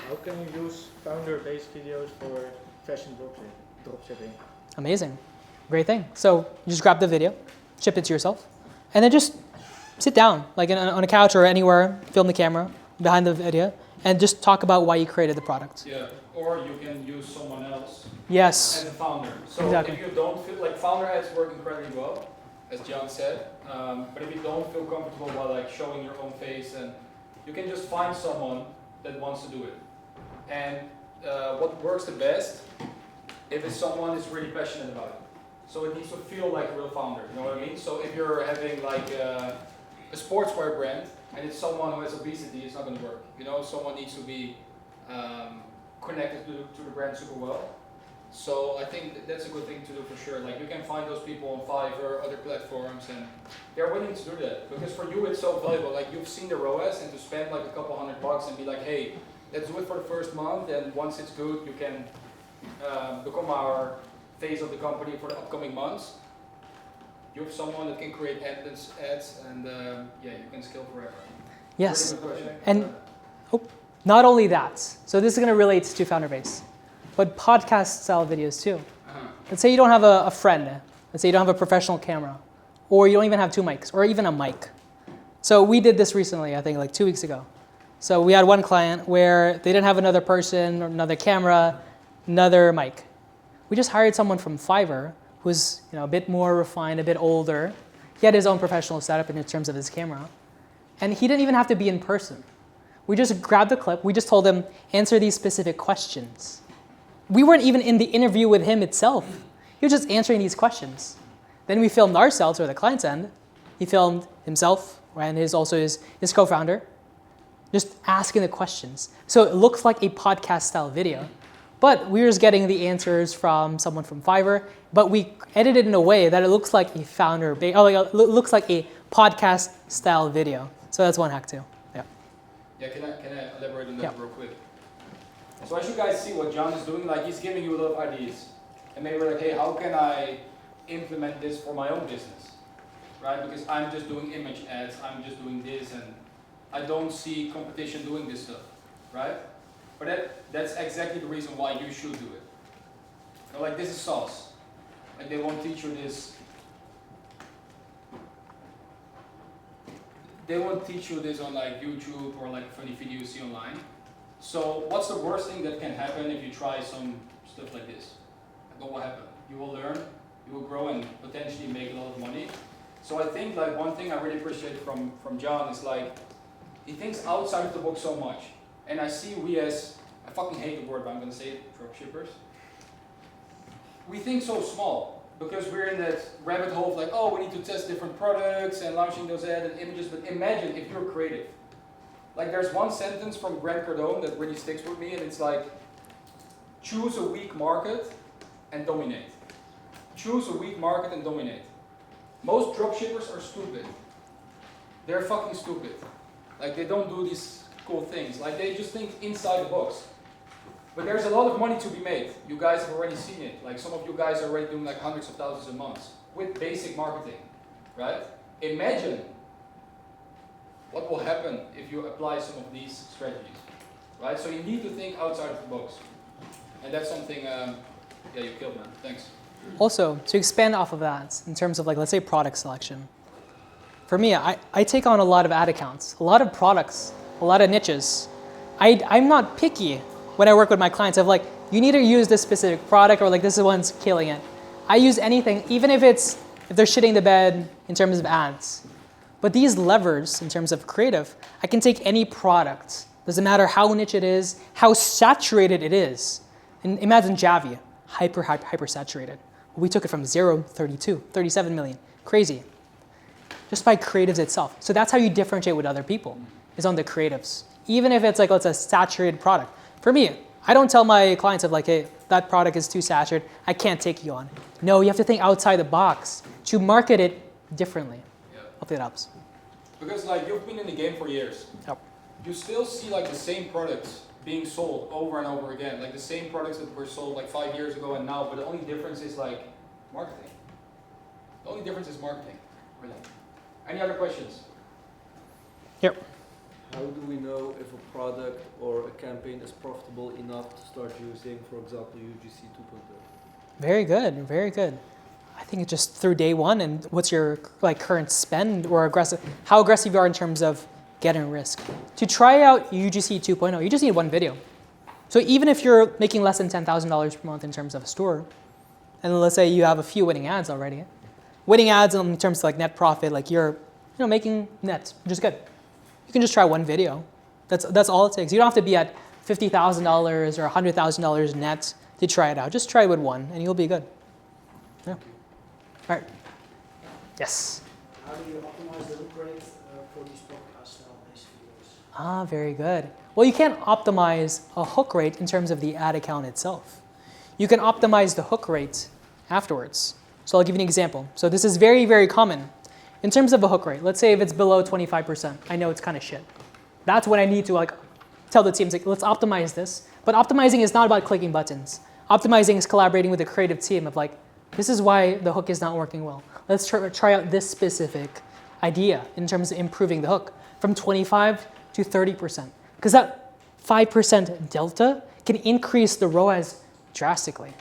How can you use founder-based videos for fashion dropshipping? Amazing. Great thing. So you just grab the video, ship it to yourself, and then just sit down, like on a couch or anywhere, film the camera behind the video, and just talk about why you created the product. Yeah, or you can use someone else Yes. as a founder. So Exactly. if you don't feel like founder ads work incredibly well, as John said, but if you don't feel comfortable while like showing your own face, and you can just find someone that wants to do it. And what works the best if it's someone who's really passionate about it. So it needs to feel like a real founder, you know what I mean? So if you're having like a sportswear brand and it's someone who has obesity, it's not going to work. You know, someone needs to be connected to the brand super well. So I think that's a good thing to do for sure. Like you can find those people on Fiverr, other platforms, and they're willing to do that because for you it's so valuable. Like you've seen the ROAS, and to spend like a couple $100 and be like, hey, let's do it for the first month, and once it's good, you can become our face of the company for the upcoming months. You have someone that can create ads, and yeah, you can scale forever. Yes. Really good question. And not only that, so this is going to relate to founder base, but podcast style videos too. Let's say you don't have a friend. Let's say you don't have a professional camera, or you don't even have 2 mics, or even a mic. So we did this recently, I think like 2 weeks ago. So we had one client where they didn't have another person, or another camera, another mic. We just hired someone from Fiverr who's a bit more refined, a bit older. He had his own professional setup in terms of his camera. And he didn't even have to be in person. We just grabbed the clip. We just told him, answer these specific questions. We weren't even in the interview with him itself. He was just answering these questions. Then we filmed ourselves, or the client's end. He filmed himself and his co-founder, just asking the questions. So it looks like a podcast style video. But we were just getting the answers from someone from Fiverr, but we edited it in a way that it looks like a looks like a podcast style video. So that's one hack too. Yeah. Yeah, can I elaborate on that Yeah. real quick? So as you guys see what John is doing, like he's giving you a lot of ideas. And maybe we're like, hey, how can I implement this for my own business? Right? Because I'm just doing image ads, I'm just doing this, and I don't see competition doing this stuff. Right? But that's exactly the reason why you should do it. You know, like this is sauce. Like they won't teach you this. They won't teach you this on like YouTube or like a funny video you see online. So what's the worst thing that can happen if you try some stuff like this? Like what will happen? You will learn, you will grow, and potentially make a lot of money. So I think like one thing I really appreciate from John is like he thinks outside of the box so much. And I see we as, I fucking hate the word, but I'm going to say it, dropshippers. We think so small because we're in that rabbit hole of like, oh, we need to test different products and launching those ads and images. But imagine if you're creative. Like there's one sentence from Grant Cardone that really sticks with me, and it's like, choose a weak market and dominate. Choose a weak market and dominate. Most dropshippers are stupid. they're fucking stupid. Like they don't do these cool things. Like they just think inside the box. But there's a lot of money to be made. You guys have already seen it. Like some of you guys are already doing like hundreds of thousands a month with basic marketing, right? Imagine what will happen if you apply some of these strategies, right? So you need to think outside of the box. And that's something, yeah, you killed, man. Thanks. Also, to expand off of that, in terms of like, let's say product selection. For me, I take on a lot of ad accounts, a lot of products, a lot of niches. I'm not picky when I work with my clients of like, you need to use this specific product or like this one's killing it. I use anything, even if they're shitting the bed in terms of ads. But these levers in terms of creative, I can take any product. Doesn't matter how niche it is, how saturated it is. And imagine Javi, hyper saturated. We took it from 0, 32, 37 million, crazy. Just by creatives itself. So that's how you differentiate with other people, is on the creatives. Even if it's like, let's say, a saturated product. For me, I don't tell my clients of like, hey, that product is too saturated, I can't take you on. No, you have to think outside the box to market it differently. Yeah. Hopefully it helps. Because like you've been in the game for years. Yep. You still see like the same products being sold over and over again. Like the same products that were sold like 5 years ago and now, but the only difference is like marketing. The only difference is marketing, really. Any other questions? Yep. How do we know if a product or a campaign is profitable enough to start using, for example, UGC 2.0? Very good, very good. I think it's just through day one and what's your like current spend or how aggressive you are in terms of getting risk. To try out UGC 2.0, you just need one video. So even if you're making less than $10,000 per month in terms of a store, and let's say you have a few winning ads already, winning ads in terms of like net profit, like you're making net, which is good. You can just try one video. That's all it takes. You don't have to be at $50,000 or $100,000 net to try it out. Just try it with one and you'll be good. Yeah. All right. Yes. How do you optimize the look rate for these podcast style-based videos? Ah, very good. Well, you can't optimize a hook rate in terms of the ad account itself. You can optimize the hook rate afterwards. So I'll give you an example. So this is very, very common. In terms of a hook rate, let's say if it's below 25%, I know it's kind of shit. That's when I need to like tell the teams, like, let's optimize this. But optimizing is not about clicking buttons. Optimizing is collaborating with the creative team of like, this is why the hook is not working well. Let's try out this specific idea in terms of improving the hook from 25 to 30%. Because that 5% delta can increase the ROAS drastically.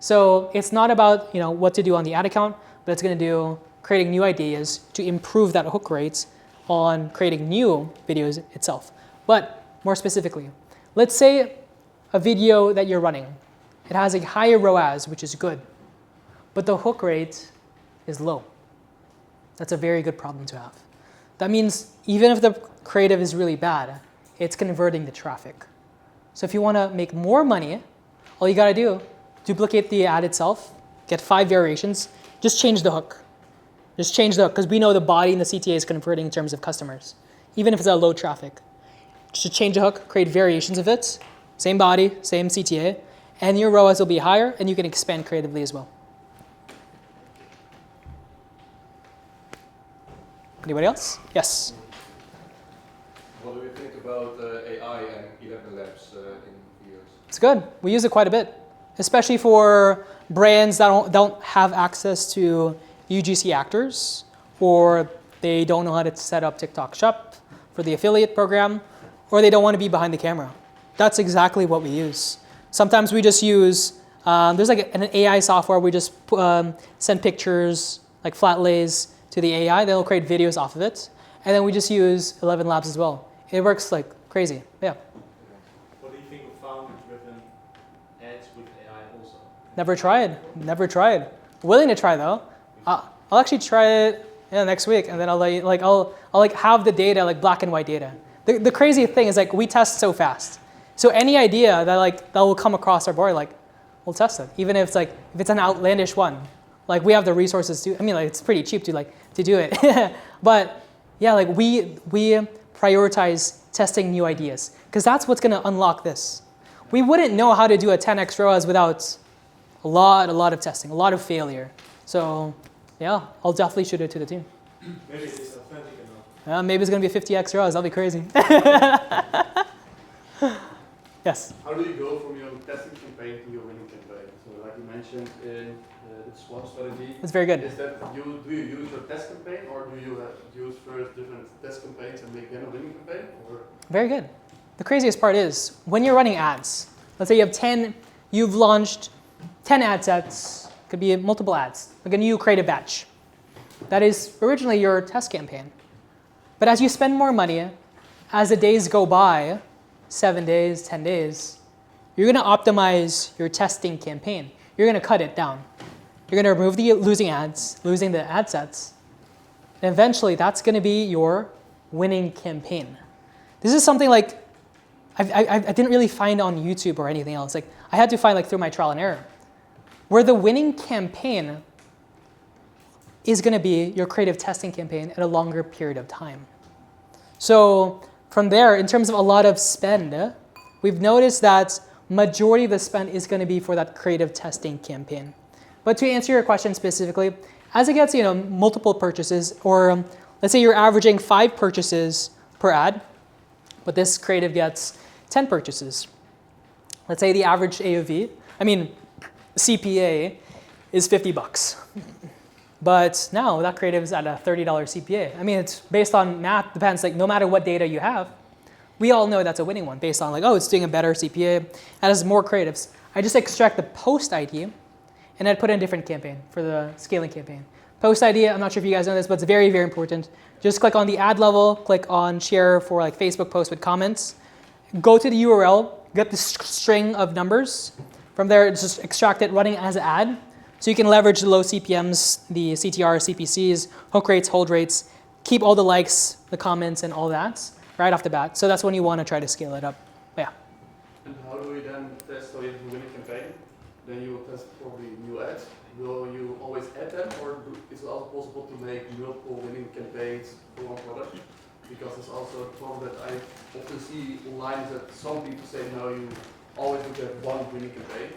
So it's not about what to do on the ad account, but it's going to do creating new ideas to improve that hook rate on creating new videos itself. But more specifically, let's say a video that you're running, it has a higher ROAS, which is good, but the hook rate is low. That's a very good problem to have. That means even if the creative is really bad, it's converting the traffic. So if you want to make more money, all you got to do, duplicate the ad itself, get 5 variations, just change the hook. Just change the hook, because we know the body and the CTA is converting in terms of customers, even if it's at low traffic. Just change the hook, create variations of it, same body, same CTA, and your ROAS will be higher, and you can expand creatively as well. Anybody else? Yes? What do you think about AI and 11 Labs in videos? It's good. We use it quite a bit, especially for brands that don't have access to UGC actors, or they don't know how to set up TikTok Shop for the affiliate program, or they don't want to be behind the camera. That's exactly what we use. Sometimes we just use, there's like an AI software, we just send pictures, like flat lays, to the AI, they'll create videos off of it, and then we just use 11 Labs as well. It works like crazy, yeah. What do you think of founder-driven ads with AI also? Never tried. Willing to try though. I'll actually try it next week, and then I'll have the data, like black and white data. The crazy thing is like we test so fast. So any idea that will come across our board, like we'll test it, even if it's an outlandish one. Like we have the resources to. I mean, like it's pretty cheap to do it. But yeah, like we prioritize testing new ideas because that's what's going to unlock this. We wouldn't know how to do a 10x ROAS without a lot of testing, a lot of failure. So yeah, I'll definitely shoot it to the team. Maybe it's authentic enough. Maybe it's going to be 50x ROAS. That'll be crazy. Yes. How do you go from your testing campaign to your winning campaign? So like you mentioned in the SWOT strategy, That's very good. is that do you use your test campaign or do you use first different test campaigns and make then a winning campaign? Or? Very good. The craziest part is when you're running ads, let's say you have you've launched 10 ad sets, could be multiple ads, like a new creative batch. That is originally your test campaign. But as you spend more money, as the days go by, 7 days, 10 days, you're going to optimize your testing campaign. You're going to cut it down. You're going to remove the losing ads, losing the ad sets. And eventually, that's going to be your winning campaign. This is something like I didn't really find on YouTube or anything else. Like I had to find like through my trial and error, where the winning campaign is going to be your creative testing campaign at a longer period of time. So from there, in terms of a lot of spend, we've noticed that majority of the spend is going to be for that creative testing campaign. But to answer your question specifically, as it gets multiple purchases, or let's say you're averaging 5 purchases per ad, but this creative gets 10 purchases. Let's say the average CPA is $50. But now that creative is at a $30 CPA. It's based on math, depends, like no matter what data you have, we all know that's a winning one based on like, oh, it's doing a better CPA, and has more creatives. I just extract the post ID and I'd put in a different campaign for the scaling campaign. Post ID, I'm not sure if you guys know this, but it's very, very important. Just click on the ad level, click on share for like Facebook posts with comments, go to the URL, get the string of numbers. From there, just extract it running as an ad. So you can leverage the low CPMs, the CTR, CPCs, hook rates, hold rates, keep all the likes, the comments, and all that right off the bat. So that's when you want to try to scale it up. Yeah. And how do you then test? So you have a winning campaign, then you will test probably new ads. Will you always add them, or is it also possible to make multiple winning campaigns for one product? Because there's also a problem that I often see online is that some people say, no, you always look at one winning campaign.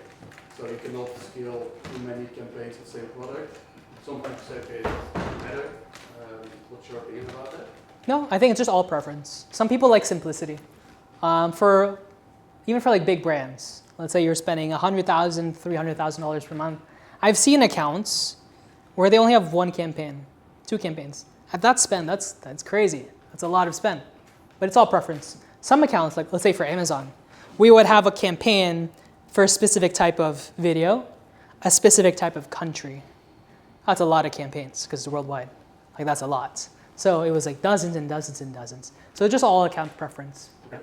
So you cannot scale too many campaigns with the same product. Some people say, okay, it doesn't matter. What's your opinion about that? No, I think it's just all preference. Some people like simplicity. Even for like big brands, let's say you're spending $100,000, $300,000 per month. I've seen accounts where they only have 1 campaign, 2 campaigns. At that spend, that's crazy. That's a lot of spend. But it's all preference. Some accounts, like let's say for Amazon, we would have a campaign for a specific type of video, a specific type of country. That's a lot of campaigns because it's worldwide. Like that's a lot. So it was like dozens and dozens and dozens. So it's just all account preference. Okay.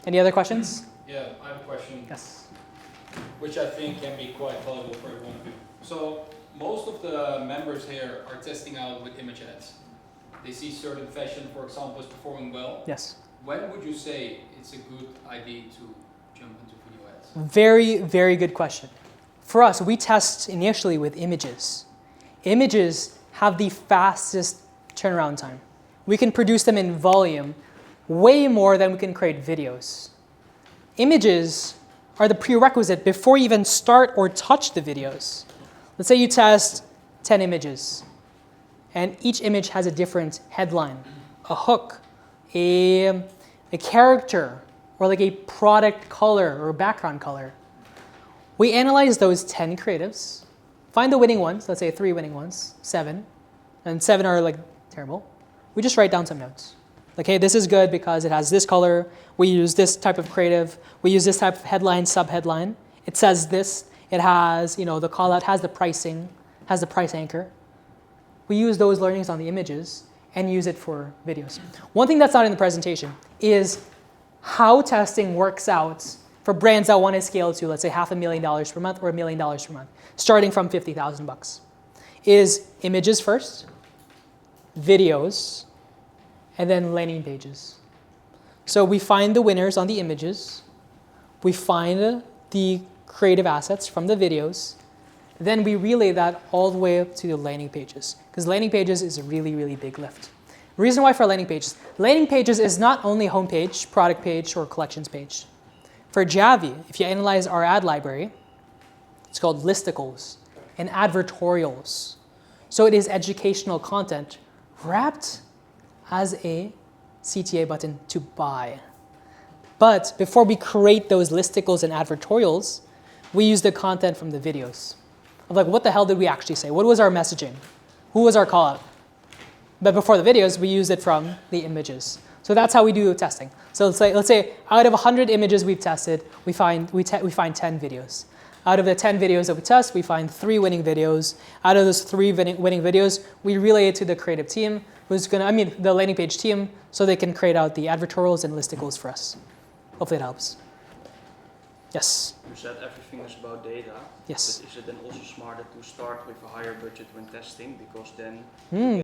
Any other questions? Yeah, I have a question. Yes. Which I think can be quite valuable for everyone of you. So most of the members here are testing out with image ads. They see certain fashion, for example, is performing well. Yes. When would you say it's a good idea to jump into video ads? Very, very good question. For us, we test initially with images. Images have the fastest turnaround time. We can produce them in volume way more than we can create videos. Images are the prerequisite before you even start or touch the videos. Let's say you test 10 images, and each image has a different headline, a hook, a character, or like a product color or background color. We analyze those 10 creatives, find the winning ones, let's say 3 winning ones, 7, and 7 are like terrible. We just write down some notes. Like, hey, this is good because it has this color, we use this type of creative, we use this type of headline, sub-headline. It says this, it has, the call out has the pricing, has the price anchor. We use those learnings on the images and use it for videos. One thing that's not in the presentation is how testing works out for brands that want to scale to, let's say, $500,000 per month or $1 million per month, starting from $50,000. Is images first, videos, and then landing pages. So we find the winners on the images, we find the creative assets from the videos, then we relay that all the way up to the landing pages, because landing pages is a really, really big lift. The reason why for landing pages is not only homepage, product page, or collections page. For Javi, if you analyze our ad library, it's called listicles and advertorials. So it is educational content wrapped as a CTA button to buy. But before we create those listicles and advertorials, we use the content from the videos. Of like, what the hell did we actually say? What was our messaging? Who was our call out? But before the videos, we use it from the images. So that's how we do testing. So let's say out of 100 images we've tested, we find 10 videos. Out of the 10 videos that we test, we find 3 winning videos. Out of those 3 winning videos, we relay it to the creative team, the landing page team, so they can create out the advertorials and listicles for us. Hopefully it helps. Yes? You said everything is about data. Yes. But is it then also smarter to start with a higher budget when testing? Because then